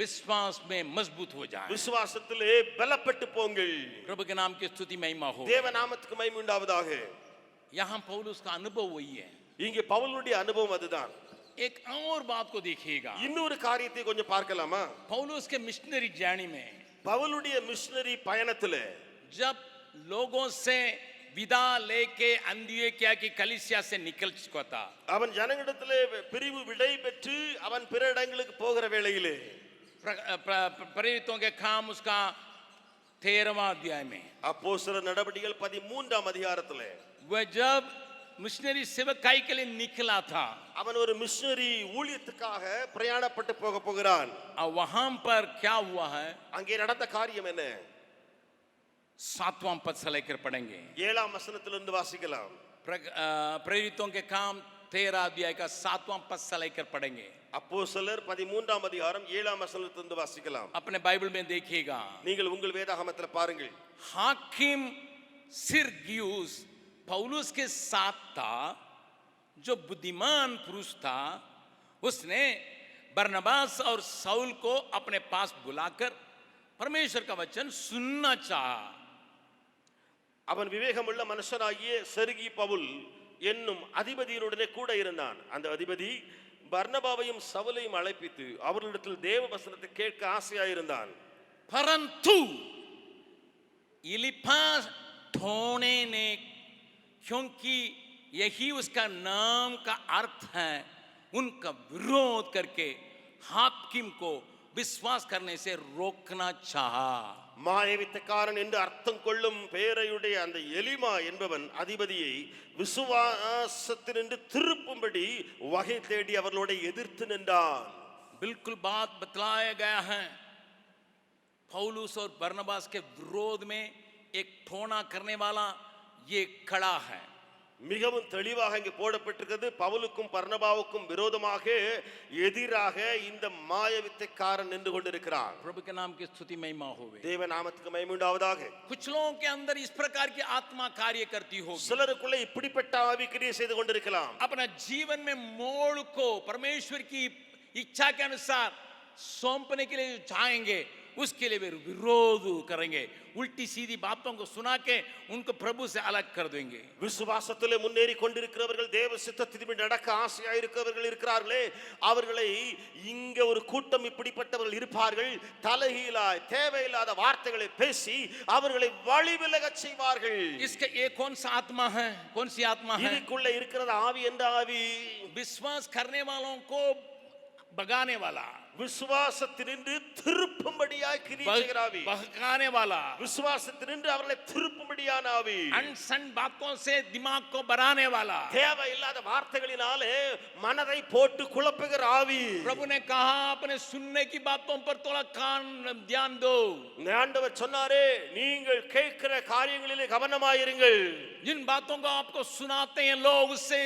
विश्वास में मजबूत हो जाए, விசுவாசத்திலே பலப்பட்டு போங்கள். प्रभु के नाम की स्तुति महिमा हो। தேவ நாமத்துக்கு மகிமை உண்டாவதாக. यहाँ पौलुस का अनुभव वही है। இங்கே பவுலுடைய அனுபவம் அதுதான். एक और बात को देखिएगा, இன்னொரு காரியத்தை கொஞ்சம் பார்க்கலாமா? पौलुस के मिशनरी जर्नी में பவுலுடைய மிஷனரி பயணத்திலே जब लोगों से विदा लेके अंदियोकिया की कलीसिया से निकल चुका था। அவன் ஜனங்களிடத்திலே பிரிவு விடை பெற்று அவன் பிற இடங்களுக்கு போகிற வேளையிலே प्रेरितों के काम उसका 13वां अध्याय में அப்போஸ்தலர் நடபடிகள் 13ஆம் அதிகாரத்திலே वह जब मिशनरी सेवकाई के लिए निकला था, அவன் ஒரு மிஷனரி ஊழியத்துக்காக பிரயாணப்பட்டு போகிறான். और वहां पर क्या हुआ है அங்கே நடந்த காரியம் என்ன? 7वां पद से लेकर पढ़ेंगे। 7ஆம் வசனத்திலிருந்து வாசிக்கலாம். प्रेरितों के काम 13 अध्याय का 7वां पद से लेकर पढ़ेंगे। அப்போஸ்தலர் 13ஆம் அதிகாரம் 7ஆம் வசனத்திலிருந்து வாசிக்கலாம். अपने बाइबल में देखिएगा। நீங்கள் உங்கள் வேதாகமத்தில் பாருங்கள். हाकिम सिरगियुस पौलुस के साथ था, जो बुद्धिमान पुरुष था। उसने बरनबास और साउल को अपने पास बुलाकर परमेश्वर का वचन सुनना चाहा। அவன் விவேகமுள்ள மனுஷனாகிய செர்கி பவுல் என்னும் அதிபதியினுடனே கூட இருந்தான். அந்த அதிபதி பர்னபாவையும் சவுலையும் அழைப்பித்து அவர்களிடத்தில் தேவ வசனத்தை கேட்க ஆசையாயிருந்தான். परंतु इलिफास थोने ने, क्योंकि यही उसका नाम का अर्थ है, उनका विरोध करके हाकिम को विश्वास करने से रोकना चाहा। மாயவித்தக்காரன் என்று அர்த்தம் கொள்ளும் பெயரையுடைய அந்த எலிமா என்பவன் அதிபதியை விசுவாசத்தினின்று திருப்பும்படி வகை தேடி அவர்களோட எதிர்த்து நின்றான். बिल्कुल बात बतलाया गया है। पौलुस और बरनबास के विरोध में एक ठोना करने वाला ये खड़ा है। மிகவும் தெளிவாக இங்கே போடப்பட்டிருக்கிறது. பவுலுக்கும் பர்னபாவுக்கும் விரோதமாக எதிராக இந்த மாயவித்தைக்காரன் நின்று கொண்டிருக்கிறான். प्रभु के नाम की स्तुति महिमा होवे। தேவ நாமத்துக்கு மகிமை உண்டாவதாக. कुछ लोगों के अंदर इस प्रकार की आत्मा कार्य करती होगी। சிலருக்குள்ள இப்படிப்பட்ட ஆவி கிரியை செய்து கொண்டிருக்கலாம். अपना जीवन में मोड़ को परमेश्वर की इच्छा के अनुसार सौंपने के लिए चाहेंगे, उसके लिए वे विरोध करेंगे, उल्टी सीधी बातों को सुना के उनको प्रभु से अलग कर देंगे। விசுவாசத்திலே முன்னேறி கொண்டிருக்கிறவர்கள், தேவ சித்தத்தின்படி நடக்க ஆசையாக இருக்கிறவர்கள் இருக்கிறார்களே, அவர்களை இங்க ஒரு கூட்டம் இப்படிப்பட்டவர்கள் இருப்பார்கள். தலைகீழாய் தேவையில்லாத வார்த்தைகளை பேசி அவர்களை வழிவிலகச் செய்வார்கள். इसका ये कौन सा आत्मा है? कौन सी आत्मा है? இதுக்குள்ள இருக்கிறது ஆவி என்ற ஆவி विश्वास करने वालों को भगाने वाला, விசுவாசத்தினின்று திருப்பும்படியாய் கிரியை செய்கிற ஆவி, बहकाने वाला, விசுவாசத்தினின்று அவர்களை திருப்பும்படியான ஆவி, अनसन बातों से दिमाग को बढ़ाने वाला, தேவையில்லாத வார்த்தைகளினாலே மனதை போட்டு குழப்புகிற ஆவி. प्रभु ने कहा अपने सुनने की बातों पर थोड़ा कान ध्यान दो। ஆண்டவர் சொன்னாரே, நீங்கள் கேட்கிற காரியங்களிலே கவனமாயிருங்கள். जिन बातों को आपको सुनाते हैं लोग, उससे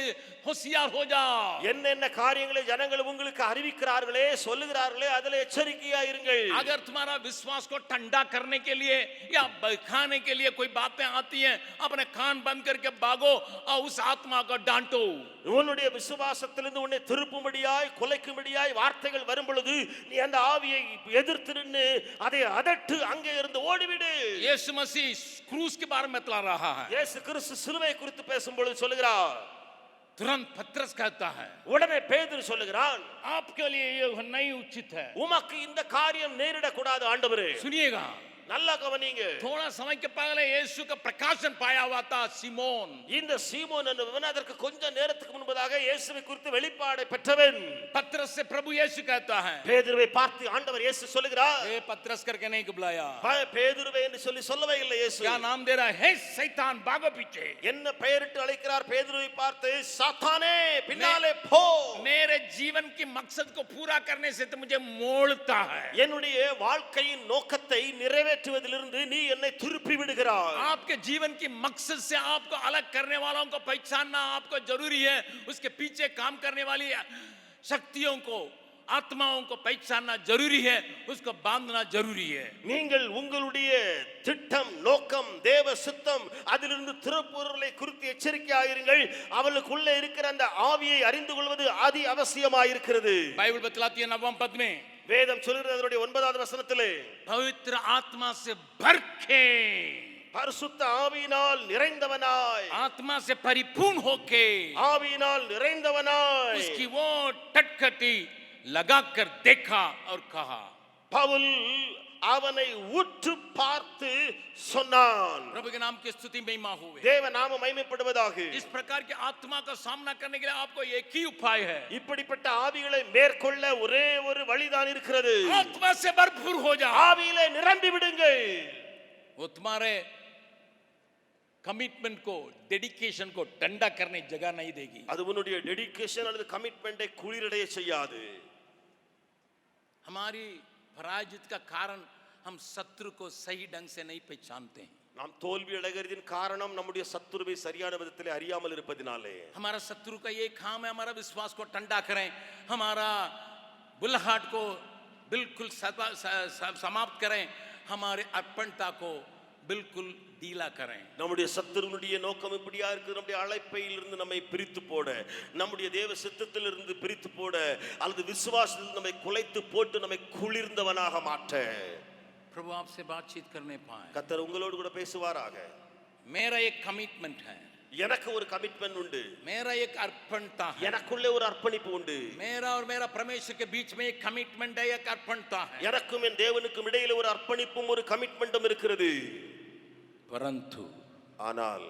होशियार हो जाओ। என்னென்ன காரியங்களை ஜனங்கள் உங்களுக்கு அறிவிக்கிறார்களே, சொல்லுகிறார்களே, அதிலே எச்சரிக்கையா இருங்கள். अगर तुम्हारा विश्वास को ठंडा करने के लिए या बहकाने के लिए कोई बातें आती हैं, अपने कान बंद करके भागो और उस आत्मा को डांटो। உன்னுடைய விசுவாசத்திலிருந்து உன்னை திருப்பும்படியாய் குலைக்கும்படியாய் வார்த்தைகள் வரும் பொழுது நீ அந்த ஆவியை எதிர்த்து நின்று அதை அதட்டு அங்கே இருந்து ஓடிவிடு. यीशु मसीह क्रूस के बारे में बतला रहा है। இயேசு கிறிஸ்து சிலுவை குறித்து பேசும்பொழுது சொல்லுகிறார். तुरंत पतरस कहता है, உடனே பேதுரு சொல்லுகிறான், आपके लिए ये नहीं उचित है। உமக்கு இந்த காரியம் நேரிடக்கூடாது ஆண்டவரே. सुनिएगा, நல்லா கவனிங்க. थोड़ा समय के पहले यीशु का प्रकाशन पाया हुआ था सीमोन। இந்த சீமோன் என்பவன் அதற்கு கொஞ்ச நேரத்துக்கு முன்பதாக இயேசுவை குறித்து வெளிப்பாடை பெற்றவன். पतरस से प्रभु यीशु कहता है, பேதுருவை பார்த்து ஆண்டவர் இயேசு சொல்லுகிறார், ए पतरस करके नहीं बुलाया, பேதுருவே என்று சொல்லவே இல்லை இயேசு. क्या नाम दे रहा है? हे शैतान भागो पीछे। என்ன பெயரிட்டு அழைக்கிறார் பேதுருவை பார்த்து? சாத்தானே பின்னாலே போ. मेरे जीवन की मकसद को पूरा करने से तो मुझे मोड़ता है। என்னுடைய வாழ்க்கையின் நோக்கத்தை நிறைவேற்றுவதிலிருந்து நீ என்னை திருப்பி விடுகிறாய். आपके जीवन की मकसद से आपको अलग करने वालों को पहचानना आपको जरूरी है। उसके पीछे काम करने वाली शक्तियों को, आत्माओं को पहचानना जरूरी है, उसको बांधना जरूरी है। நீங்கள் உங்களுடைய திட்டம், நோக்கம், தேவ சித்தம் அதிலிருந்து திருப்புறலை குறித்து எச்சரிக்கையாயிருங்கள். அவளுக்குள்ளே இருக்கிற அந்த ஆவியை அறிந்து கொள்வது அதி அவசியமாயிருக்கிறது. बाइबल बतलाती है 9वें पद में, வேதம் சொல்கிறது அதனுடைய 9வது வசனத்திலே, पवित्र आत्मा से भरके, பரிசுத்த ஆவியினால் நிறைந்தவனாய், आत्मा से परिपूर्ण होके, ஆவியினால் நிறைந்தவனாய் उसकी वो टटखटी लगाकर देखा और कहा। பவுல் அவனை உற்று பார்த்து சொன்னான். प्रभु के नाम की स्तुति महिमा हुए। தேவ நாமம் மகிமைப்படுவதாக. इस प्रकार के आत्मा का सामना करने के लिए आपको एक ही उपाय है। இப்படிப்பட்ட ஆவிகளை மேற்கொள்ள ஒரே ஒரு வழிதான் இருக்கிறது. आत्मा से भरपूर हो जाओ। ஆவியிலே நிரம்பி விடுங்கள். वो तुम्हारे कमिटमेंट को, डेडिकेशन को ठंडा करने जगह नहीं देगी। அது உன்னுடைய டெடிகேஷன் அல்லது கமிட்மெண்டை குளிரடைய செய்யாது. हमारी पराजित का कारण हम शत्रु को सही ढंग से नहीं पहचानते हैं। நாம் தோல்வி அடைகிறதின் காரணம் நம்முடைய சத்துருவை சரியான விதத்தில் அறியாமல் இருப்பதினாலே. हमारा शत्रु का ये काम है हमारा विश्वास को ठंडा करें, हमारा बुलहाट को बिल्कुल समाप्त करें, हमारे अर्पणता को बिल्कुल ढीला करें। நம்முடைய சத்துருவுடைய நோக்கம் இப்படியா இருக்கு, நம்முடைய அழைப்பையிலிருந்து நம்மை பிரித்து போட, நம்முடைய தேவ சித்தத்திலிருந்து பிரித்து போட, அல்லது விசுவாசத்தில் நம்மை குலைத்து போட்டு நம்மை குளிர்ந்தவனாக மாற்ற. प्रभु आपसे बातचीत करने पाए। கர்த்தர் உங்களோடு கூட பேசுவாராக. मेरा एक कमिटमेंट है, எனக்கு ஒரு கமிட்மெண்ட் உண்டு, मेरा एक अर्पणता है, எனக்குள்ளே ஒரு அர்ப்பணிப்பு உண்டு. मेरा और मेरा परमेश्वर के बीच में एक कमिटमेंट है, एक अर्पणता है। எனக்கும் என் தேவனுக்கும் இடையில ஒரு அர்ப்பணிப்பும் ஒரு கமிட்மெண்ட்டும் இருக்கிறது. परंतु ஆனால்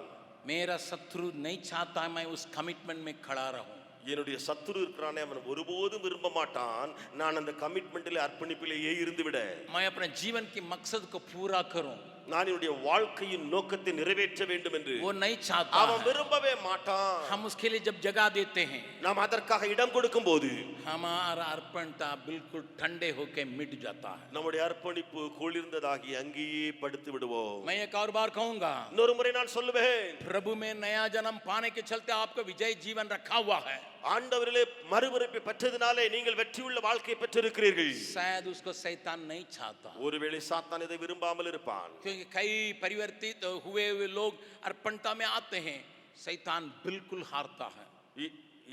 मेरा शत्रु नहीं चाहता मैं उस कमिटमेंट में खड़ा रहूं। என்னுடைய சத்துரு இருக்கிறானே, அவன் ஒருபோதும் விரும்ப மாட்டான் நான் அந்த கமிட்மெண்ட்டில் அர்ப்பணிப்பிலேயே இருந்து விட. मैं अपने जीवन की मकसद को पूरा करूं, நான் என்னுடைய வாழ்க்கையின் நோக்கத்தை நிறைவேற்ற வேண்டும் என்று वो नहीं चाहता அவன் है। விரும்பவே மாட்டான். हम उसके लिए जब जगह देते हैं, நாம் அதற்காக இடம் கொடுக்கும் போது हमारा अर्पणता बिल्कुल ठंडे होके मिट जाता है। நம்முடைய அர்ப்பணிப்பு குளிர்ந்ததாகி அங்கேயே படுத்து விடுவோம். मैं एक और बार कहूंगा, இன்னொரு முறை நான் சொல்லுவேன், प्रभु में नया जन्म पाने के चलते आपको विजय जीवन रखा हुआ है। ஆண்டவரிலே மறுபிறப்பை பெற்றதினாலே நீங்கள் வெற்றியுள்ள வாழ்க்கையை பெற்றிருக்கிறீர்கள். शायद उसको शैतान नहीं चाहता, ஒருவேளை சாத்தான் இதை விரும்பாமல் இருப்பான். क्योंकि कई परिवर्तित हुए हुए लोग अर्पणता में आते हैं, शैतान बिल्कुल हारता है।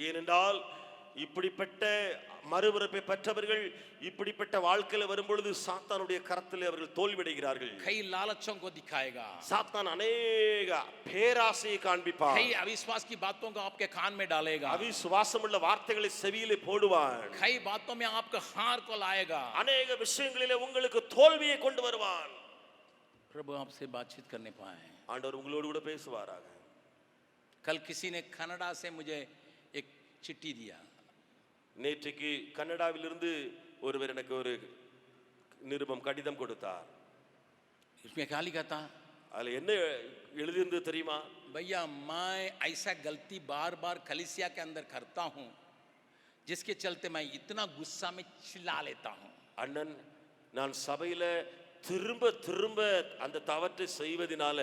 ஏனென்றால் இப்படிப்பட்ட மறுபிறப்பை பெற்றவர்கள் இப்படிப்பட்ட வாழ்க்கையில வரும்பொழுது சாத்தானுடைய கரத்தில் அவர்கள் தோல்வியடைகிறார்கள். कई लालचों को दिखाएगा, சாத்தான் अनेक பேராசையை காண்பிப்பான். कई अविश्वास की बातों को आपके कान में डालेगा, அவிசுவாசமுள்ள வார்த்தைகளை செவியிலே போடுவான். कई बातों में आपको हार को लाएगा, अनेक விஷயங்களிலே உங்களுக்கு தோல்வியை கொண்டு வருவான். प्रभु आपसे बातचीत करने पाए। ஆண்டவர் உங்களோடு கூட பேசுவாராக. कल किसी ने कनाडा से मुझे एक चिट्ठी दिया। நேற்றுக்கு கனடாவிலிருந்து ஒருவர் எனக்கு ஒரு நிருபம் கடிதம் கொடுத்தார். उसमें क्या लिखा था? அதுல என்ன எழுதியிருந்தது தெரியுமா? भैया मैं ऐसा गलती बार बार कलीसिया के अंदर करता हूँ जिसके चलते मैं इतना गुस्सा में चिल्ला लेता हूँ। அண்ணன், நான் சபையில திரும்ப திரும்ப அந்த தவற்றை செய்வதனால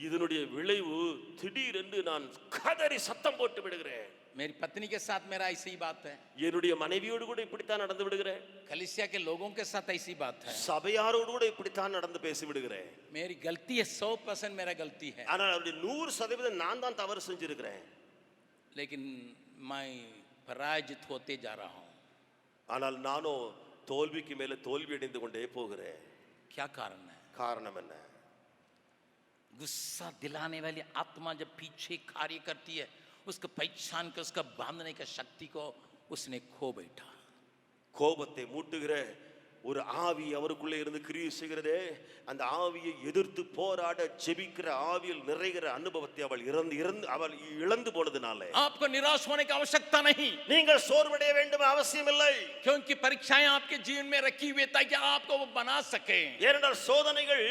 இதனுடைய விளைவு திடீரென்று நான் கதறி சத்தம் போட்டு விடுகிறேன். मेरी पत्नी के साथ मेरा ऐसी ही बात है, என்னுடைய மனைவியோடு கூட இப்படித்தான் நடந்து விடுகிறேன். कलीसिया के लोगों के साथ ऐसी बात है, சபையாரோடு கூட இப்படித்தான் நடந்து பேசி விடுகிறேன். मेरी गलती है, 100% मेरा गलती है, ஆனால் அவருடைய 100% நான் தான் தவறு செஞ்சிருக்கிறேன். लेकिन मैं पराजित होते जा रहा हूँ। ஆனால் நானோ தோல்விக்கு மேல தோல்வி அடைந்து கொண்டே போகிறேன். क्या कारण है? காரணம் என்ன? गुस्सा दिलाने वाली आत्मा जब पीछे कार्य करती है, उसको पहचान कर उसका बांधने का शक्ति को उसने खो बैठा। கோபத்தை மூட்டுகிற ஒரு ஆவி அவருக்குள்ளே இருந்து கிரியை செய்கிறதே, அந்த ஆவியை எதிர்த்து போராட ஜெபிக்கிற ஆவியில் நிறைகிற அனுபவத்தை அவள் இழந்து போனதுனால आपको निराश होने की आवश्यकता नहीं, நீங்கள் சோர்வடைய வேண்டும் அவசியம் இல்லை. क्योंकि परीक्षाएं आपके जीवन में रखी हुई ताकि आपको वो बना सके। ஏனென்றால் சோதனைகள்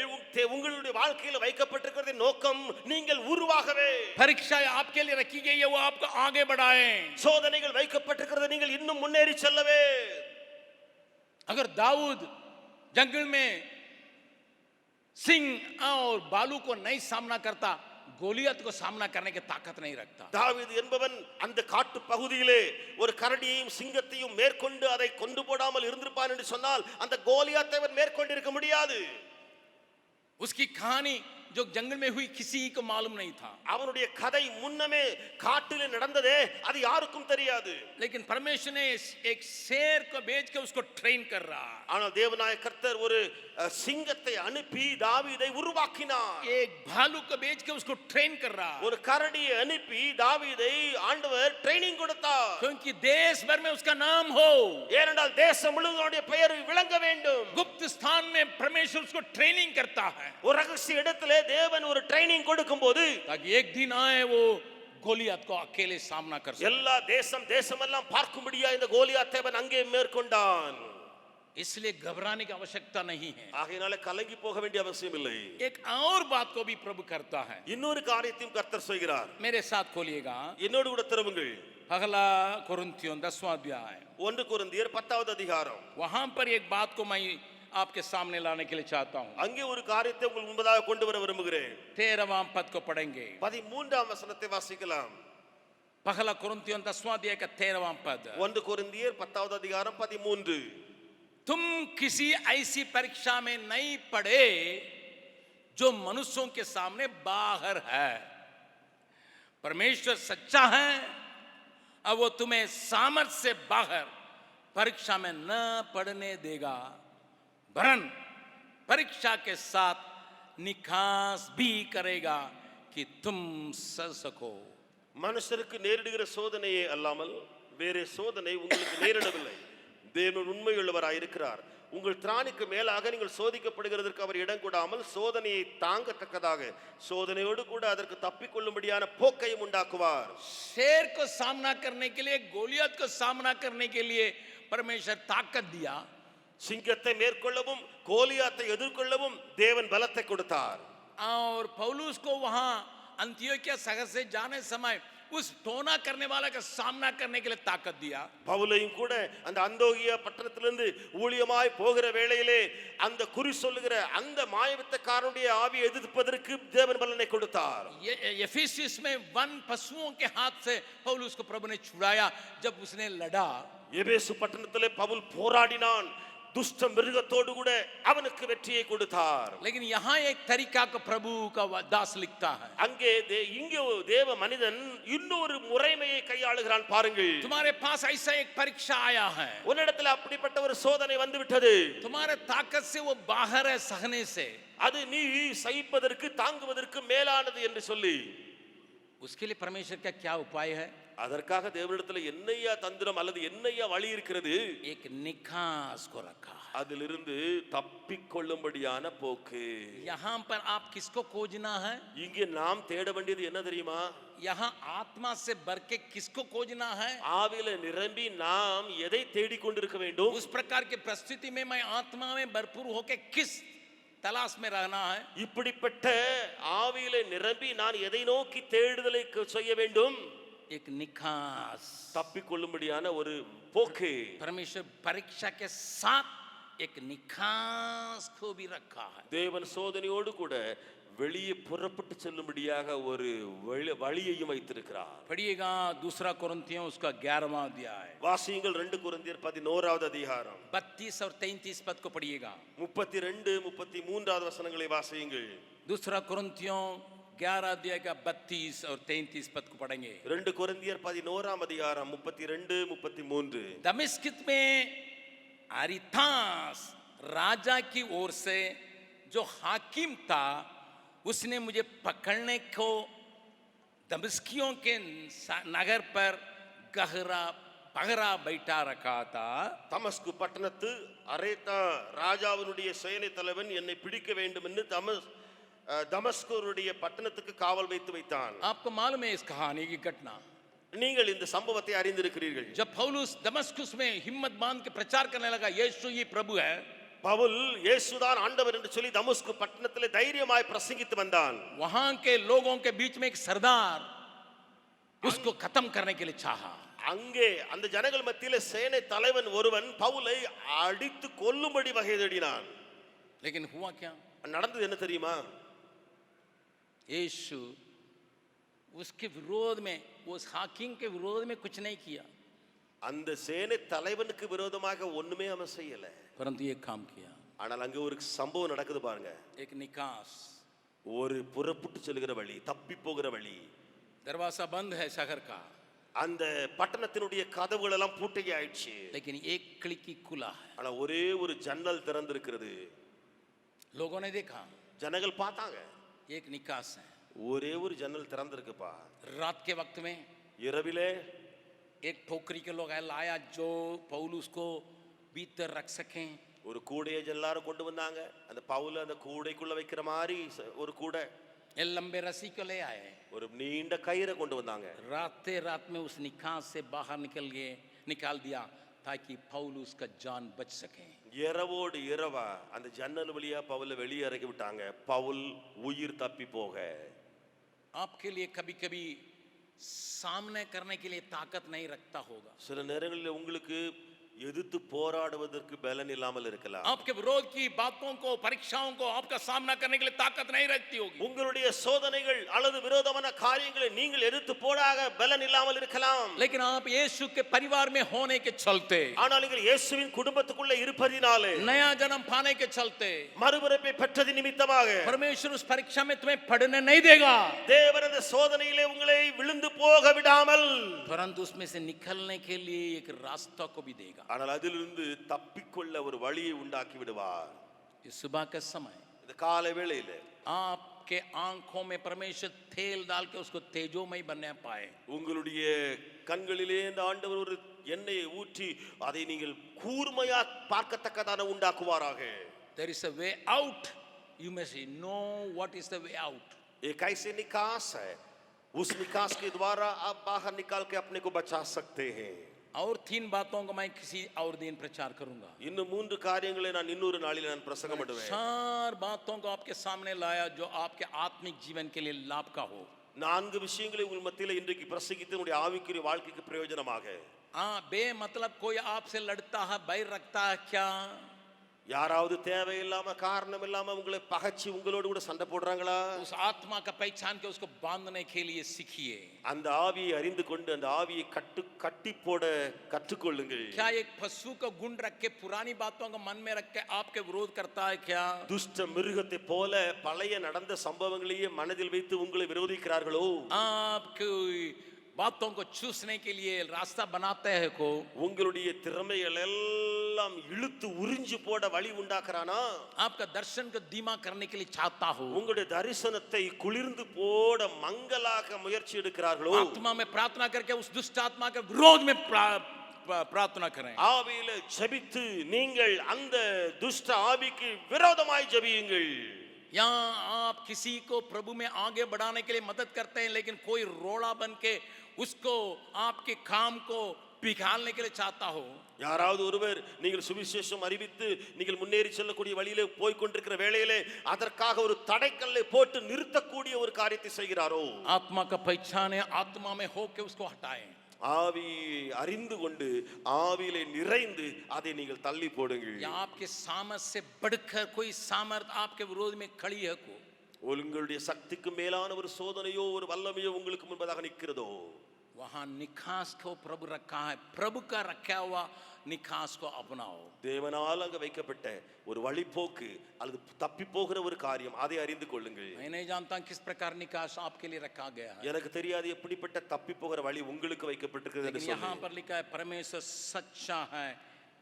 உங்களுடைய வாழ்க்கையில் வைக்கப்பட்டிருக்கிறது நோக்கம் நீங்கள் உருவாகவே. परीक्षाएं आपके लिए रखी गई है, वो आपको आगे बढ़ाए। சோதனைகள் வைக்கப்பட்டிருக்கிறது நீங்கள் இன்னும் முன்னேறி செல்லவே. अगर दाऊद जंगल में सिंह और बालू को नहीं सामना करता, गोलियत को सामना करने की ताकत नहीं रखता। தாவீது என்பவன் அந்த காட்டு பகுதியிலே ஒரு கரடியையும் சிங்கத்தையும் மேற்கொண்டு அதை கொண்டு போடாமல் இருந்திருப்பான் என்று சொன்னால் அந்த கோலியாத்தை அவன் மேற்கொண்டிருக்க முடியாது. उसकी कहानी जो जंगल में हुई किसी को मालूम नहीं था, அவனுடைய கதை முன்னமே காட்டிலே நடந்ததே அது யாருக்கும் தெரியாது. लेकिन परमेश्वर ने एक शेर को भेज के उसको ट्रेन कर रहा. ஆனால் தேவனாய கர்த்தர் ஒரு சிங்கத்தை அனுப்பி தாவீதை உருவாக்கினார். एक भालू को भेज के उसको ट्रेन कर रहा. ஒரு கரடியை அனுப்பி தாவீதை ஆண்டவர் ட்ரெய்னிங் கொடுத்தார். क्योंकि देश भर में उसका नाम हो, ஏனென்றால் தேசம் முழுவதும் அவருடைய பெயர் விளங்க வேண்டும். गुप्त स्थान में परमेश्वर उसको ट्रेनिंग करता है, ஒரு ரகசிய இடத்திலே தேவன் ஒரு ட்ரெய்னிங் கொடுக்கும்போது ताकि एक दिन आए वो गोलियत को अकेले सामना कर सके. எல்லா தேசமெல்லாம் பார்க்கும்படியா இந்த கோலியாத்தை அவன் அங்கே மேற்கொண்டான். इसलिए घबराने की आवश्यकता नहीं है. ஆகையினால கலங்கி போக வேண்டிய அவசியம் இல்லை. एक और बात को भी प्रभु करता है. இன்னொரு காரியத்தையும் கர்த்தர் செய்கிறார். मेरे साथ खोलिएगा, என்னோடு கூட திரும்புங்கள். पहला कोरिन्थियों 10वां अध्याय, 1 கொரிந்தியர் 10வது அதிகாரம். वहां पर एक बात को मैं आपके सामने लाने के लिए चाहता हूं. அங்கே ஒரு காரியத்தை உங்களுக்கு முன்பதாக கொண்டு வர விரும்புகிறேன். 13वां पद को पढ़ेंगे. 13ஆம் வசனத்தை வாசிக்கலாம். पहला कोरिन्थियों 10वां अध्याय का 13वां पद. 1 கொரிந்தியர் 10வது அதிகாரம் 13. तुम किसी ऐसी परीक्षा में नहीं पड़े जो मनुष्यों के सामने बाहर है. परमेश्वर सच्चा है और वो तुम्हें सामर्थ्य से बाहर परीक्षा में न पड़ने देगा, वरन परीक्षा के साथ निखास भी करेगा कि तुम सह सको. மனுஷருக்கு நேரிடுகிற சோதனையே அல்லாமல் வேற சோதனை உங்களுக்கு நேரிடவில்லை. தேவன் உண்மையுள்ளவராய் இருக்கிறார். உங்கள் திராணிக்கு மேலாக நீங்கள் சோதிக்கப்படுகிறதற்கு அவர் இடம் கொடாமல் சோதனையை தாங்கத்தக்கதாக சோதனையோடு கூட அதற்கு தப்பிக்கொள்ளும்படியான போக்கையும் உண்டாக்குவார். शेर को सामना करने के लिए, गोलियत को सामना करने के लिए परमेश्वर ताकत दिया. சிங்கத்தை மேற்கொள்ளவும் கோலியாத்தை எதிர்கொள்ளவும் தேவன் பலத்தை கொடுத்தார். और पौलुस को वहां अंतियोकिया शहर से जाने समय उस टोना करने वाला का सामना करने के लिए ताकत दिया. பவுலையும் கூட அந்த அந்தோகியா பட்டணத்திலிருந்து ஊழியமாய் போகிற வேளையிலே அந்த குறி சொல்லுகிற அந்த மாயவித்தக்காரனுடைய ஆவியை எதிர்ப்பதற்கு தேவன் பலனை கொடுத்தார். एफेसियस में वन पशुओं के हाथ से पौलुस को प्रभु ने छुड़ाया जब उसने लड़ा. எபேசு பட்டணத்திலே பவுல் போராடினான். दुष्ट மிருகத்தோடு கூட அவனுக்கு வெற்றியை கொடுத்தார். लेकिन यहाँ एक तरीका को प्रभु का दास लिखता है. அங்கே இங்கே தேவ மனிதன் இன்னொரு முறைமையை கையாளுகிறான் பாருங்கள். तुम्हारे पास ऐसा एक परीक्षा आया है, உன்னிடத்தில் அப்படிப்பட்ட ஒரு சோதனை வந்து விட்டது. तुम्हारे ताकत से वो बाहर है, सहने से. அது நீ சகிப்பதற்கு தாங்குவதற்கு மேலானது என்று சொல்லி उसके लिए परमेश्वर का क्या उपाय है? அதற்காக தேவனிடத்தில் என்னையா தந்திரம் அல்லது என்னையா வழி இருக்கிறது? एक निखास को रखा. அதிலிருந்து தப்பிக்கொள்ளும்படியான போக்கு. यहाँ पर आप किसको खोजना है? இங்கே நாம் தேட வேண்டியது என்ன தெரியுமா? यहाँ आत्मा से भर के किसको खोजना है? ஆவியில நிரம்பி நாம் எதை தேடிக் கொண்டிருக்க வேண்டும்? उस प्रकार की परिस्थिति में मैं आत्मा में भरपूर होके किस तलाश में रहना है? இப்படிப்பட்ட ஆவியில நிரம்பி நான் எதை நோக்கி தேடுதலை செய்ய வேண்டும்? एक निखास. தப்பிக்கொள்ளும்படியான ஒரு போக்கு. परमेश्वर परीक्षा के साथ एक निखास को भी रखा है. தேவன் சோதனையோடு கூட வெளியே புறப்பட்டு செல்லும்படியாக ஒரு வழியையும் வைத்திருக்கிறார். पढ़िएगा दूसरा कोरिन्थियों उसका 11वां अध्याय. வாசியுங்கள் 2 கொரிந்தியர் 11வது அதிகாரம் 32 और 33 पद को पढ़िएगा. 32 33வது வசனங்களை வாசியுங்கள். दूसरा कोरिन्थियों 11 अध्याय का 32 और 33 पद को पढ़ेंगे. 2 கொரிந்தியர் 11ஆம் அதிகாரம் 32 33. दमिश्क में अरितास राजा की ओर से जो हाकिम था, उसने मुझे पकड़ने को दमिश्कियों के नगर पर पहरा बैठा रखा था. தமஸ்கு பட்டணத்து அரேத்தா ராஜாவினுடைய சேனை தலைவன் என்னை பிடிக்க வேண்டும் என்று தமஸ்குடைய பட்டணத்துக்கு காவல் வைத்தான். आपको मालूम है इस कहानी की घटना? நீங்கள் இந்த சம்பவத்தை அறிந்திருக்கிறீர்கள். जब पौलुस दमिश्क में हिम्मत बांध के प्रचार करने लगा यीशु ही प्रभु है, பவுல் இயேசுதான் ஆண்டவர் என்று சொல்லி தமஸ்கு பட்டணத்திலே தைரியமாய் பிரசங்கித்து வந்தான். वहां के लोगों के बीच में एक सरदार उसको खत्म करने के लिए चाहा. அங்கே அந்த ஜனங்கள் மத்தியிலே சேனை தலைவன் ஒருவன் பவுலை அடித்து கொல்லும்படி வகை தேடினான். लेकिन हुआ क्या? நடந்தது என்ன தெரியுமா? यीशु उसके विरोध में, उस हाकिम के विरोध में कुछ नहीं किया, அந்த சேனை தலைவனுக்கு விரோதமாக ஒண்ணுமே அவன் செய்யல. परंतु एक काम किया. ஆனால் அங்கே ஒரு சம்பவம் நடக்குது பாருங்க. एक निकास. ஒரு புறப்பட்டு செல்கிற வழி, தப்பி போகிற வழி. दरवाजा बंद है शहर का, அந்த பட்டணத்தினுடைய கதவுகள் எல்லாம் பூட்டை ஆயிடுச்சு. लेकिन एक खिड़की खुला है. ஆனா ஒரே ஒரு ஜன்னல் திறந்திருக்கிறது. लोगों ने देखा, ஜனங்கள் பார்த்தாங்க, एक निकास है. ஒரே ஒரு ஜன்னல் திறந்திருக்குப்பா. रात के वक्त में இரவிலே एक ठोकरी के लोग लाया जो पौलुस को भीतर रख सकें. ஒரு கூடையை எல்லாரும் கொண்டு வந்தாங்க. அந்த பவுல அந்த கூடைக்குள்ள வைக்கிற மாதிரி ஒரு கூடை. ये लंबे रस्सी को ले आए. ஒரு நீண்ட கயிறை கொண்டு வந்தாங்க. रात में उस निकास से बाहर निकाल दिया ताकि पौलुस का जान बच सके. இரவோடு இரவா அந்த ஜன்னல் வழியா பவுல வெளியே இறக்கி விட்டாங்க. பவுல் உயிர் தப்பி போக. आपके लिए कभी कभी सामने करने के लिए ताकत नहीं रखता होगा. சில நேரங்களில் உங்களுக்கு எதிர்த்து போராடுவதற்கு பலன் இல்லாமல் இருக்கலாம். आपके विरोध की बातों को, परीक्षाओं को आपका सामना करने के लिए ताकत नहीं रखती होगी. உங்களுடைய சோதனைகள் அல்லது விரோதமான காரியங்களை நீங்கள் எதிர்த்து போராட பலன் இல்லாமல் இருக்கலாம். लेकिन आप यीशु के परिवार में होने के चलते, ஆனால் நீங்கள் இயேசுவின் குடும்பத்துக்குள்ள இருப்பதினாலே, नया जन्म पाने के चलते, மறுபிறப்பை பெற்றது நிமித்தமாக परमेश्वर उस परीक्षा में तुम्हें पढ़ने नहीं देगा. தேவன் அந்த சோதனையிலே உங்களை விழுந்து போக விடாமல், परंतु उसमें से निकलने के लिए एक रास्ता को भी देगा. ஆனால் அதிலிருந்து தப்பிக்கொள்ள ஒரு வழியை உண்டாக்கி விடுவார். इस सुबह के समय இந்த காலை வேளையிலே आपके आंखों में परमेश्वर तेल डाल के उसको तेजोमय बनने पाए. உங்களுடைய கண்களிலே இந்த ஆண்டவர் ஒரு எண்ணெயை ஊற்றி அதை நீங்கள் கூர்மையா பார்க்கத்தக்கதான உண்டாக்குவாராக. There is a way out. You must know what is the way out. एक ऐसे निकास है, उस निकास के द्वारा आप बाहर निकाल के अपने को बचा सकते हैं. और 3 बातों को मैं किसी और दिन प्रचार करूंगा. இன்னும் 3 காரியங்களை நான் இன்னொரு நாளில் நான் பிரசங்கம் பண்ணுவேன். 4 बातों को आपके सामने लाया जो आपके आत्मिक जीवन के लिए लाभ का हो. 4 விஷயங்களை உங்கள் மத்தியில் இன்றைக்கு பிரசங்கித்து உங்களுடைய ஆவிக்குரிய வாழ்க்கைக்கு பிரயோஜனமாக. बे मतलब कोई आपसे लड़ता है, बैर रखता है क्या? யாராவது தேவையில்லாம காரணம் இல்லாம உங்களை பகைச்சி உங்களோடு கூட சண்டை போடுறாங்களா? उस आत्मा का पहचान के उसको बांधने के लिए सीखिए. அந்த ஆவியை அறிந்து கொண்டு அந்த ஆவியை கட்டி போட கற்றுக்கொள்ளுங்கள். क्या एक पशु को गुण रख के पुरानी बातों को मन में रख के आपके विरोध करता है क्या? துஷ்ட மிருகத்தை போல பழைய நடந்த சம்பவங்களையே மனதில் வைத்து உங்களை விரோதிக்கிறார்களோ? आपकी बातों को चूसने के लिए रास्ता बनाते हैं को உங்களுடைய திறமைகள் எல்லாம் இழுத்து உறிஞ்சு போட வழி உண்டாக்குறானா? आपका दर्शन को धीमा करने के लिए चाहता हो. உங்களுடைய தரிசனத்தை குளிர்ந்து போட மங்கலாக முயற்சி எடுக்கிறார்களோ? आत्मा में प्रार्थना करके उस दुष्ट आत्मा के विरोध में प्रार्थना करें. ஆவியில ஜெபித்து நீங்கள் அந்த துஷ்ட ஆவிக்கு விரோதமாய் ஜெபியுங்கள். यहाँ आप किसी को प्रभु में आगे बढ़ाने के लिए मदद करते हैं, लेकिन कोई रोड़ा बन के उसको आपके काम को बिगाड़ने के लिए चाहता हो. யாராவது ஒருவர் நீங்கள் சுவிசேஷம் அறிவித்து நீங்கள் முன்னேறி செல்லக்கூடிய வழியிலே போய் கொண்டிருக்கிற வேளையிலே அதற்காக ஒரு தடைக்கல்லை போட்டு நிறுத்தக்கூடிய ஒரு காரியத்தை செய்கிறாரோ? आत्मा का पहचाने, आत्मा में होके उसको हटाएं. ஆவி அறிந்து கொண்டு ஆவியிலே நிறைந்து அதை நீங்கள் தள்ளி போடுங்கள். या आपके सामर्थ से बढ़कर कोई सामर्थ आपके विरोध में खड़ी है को உங்களுடைய சக்திக்கு மேலான ஒரு சோதனையோ ஒரு வல்லமையோ உங்களுக்கு முன்பதாக நிற்கிறதோ? वहां निखास को प्रभु रखा है. प्रभु का रखा हुआ निखास को अपनाओ. தேவனால் அங்க வைக்கப்பட்ட ஒரு வழிபோக்கு அல்லது தப்பி போகிற ஒரு காரியம் அதை அறிந்து கொள்ளுங்கள். मैं नहीं जानता किस प्रकार निकास आपके लिए रखा गया है. எனக்கு தெரியாது எப்படிப்பட்ட தப்பி போகிற வழி உங்களுக்கு வைக்கப்பட்டிருக்கிறது என்று यहाँ पर लिखा है परमेश्वर सच्चा है,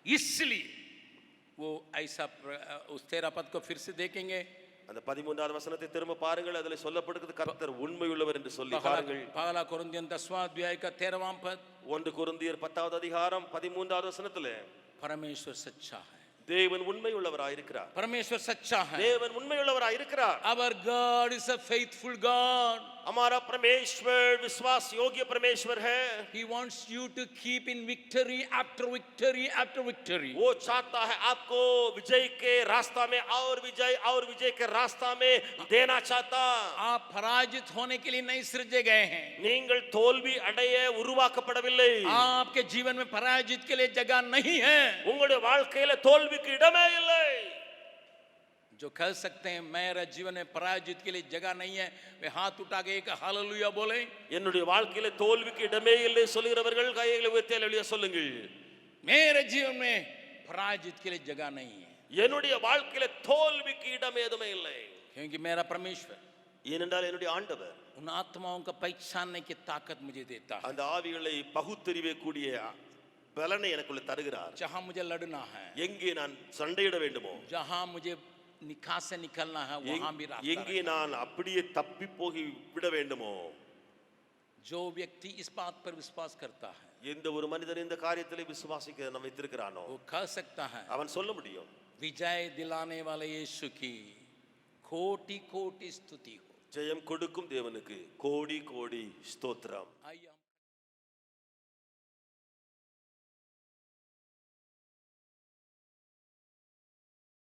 इसलिए वो ऐसा. उस 13 पद को फिर से देखेंगे. அந்த 13வது வசனத்தை திரும்ப பாருங்கள். அதில் சொல்லப்படுகிறது கர்த்தர் உண்மையுள்ளவர் என்று சொல்லி பாருங்கள். पहला कोरिन्थियन 10वां अध्याय का 13वां पद. 1 கொரிந்தியர் 10வது அதிகாரம் 13வது வசனத்திலே परमेश्वर सच्चा है. தேவன் உண்மையுள்ளவராய் இருக்கிறார். परमेश्वर सच्चा है. தேவன் உண்மையுள்ளவராய் இருக்கிறார். Our God is a faithful God. हमारा परमेश्वर विश्वास योग्य परमेश्वर है. He wants you to keep in victory after victory after victory. वो चाहता है आपको विजय के रास्ता में और विजय के रास्ता में देना चाहता. आप पराजित होने के लिए नहीं सृजे गए हैं. நீங்கள் தோல்வி அடைய உருவாக்கப்படவில்லை. आपके जीवन में पराजित के लिए जगह नहीं है. உங்களுடைய வாழ்க்கையில தோல்விக்கு இடமே இல்லை. जो कह सकते हैं मेरा जीवन में पराजित के लिए जगह नहीं है, वे हाथ उठा के एक हालेलुया बोले. என்னுடைய வாழ்க்கையில தோல்விக்கு இடமே இல்லை சொல்லுகிறவர்கள் கைகளை உயர்த்தி அல்லேலூயா சொல்லுங்கள். मेरे जीवन में पराजित के लिए जगह नहीं है, என்னுடைய வாழ்க்கையில தோல்விக்கு இடம் ஏதுமே இல்லை. क्योंकि मेरा परमेश्वर ஏனென்றால் என்னுடைய ஆண்டவர் उन आत्माओं का पहचानने की ताकत मुझे देता है। அந்த ஆவிகளை பகுத்தறிவே கூடிய பலனை எனக்குள்ள தருகிறார். जहां मुझे लड़ना है, எங்கே நான் சண்டையிட வேண்டுமோ, जहां मुझे निकाह से निकलना है, वहां भी रास्ता எங்கே நான் அப்படியே தப்பி போகி விட வேண்டுமோ, जो व्यक्ति इस बात पर विश्वास करता है எந்த ஒரு மனிதன் இந்த காரியத்திலே விசுவாசிக்க நம்ம வைத்திருக்கிறானோ वो कह सकता है, அவன் சொல்ல முடியும், विजय दिलाने वाले यीशु की कोटि कोटि स्तुति हो। ஜெயம் கொடுக்கும் தேவனுக்கு கோடி கோடி ஸ்தோத்திரம். आइए हम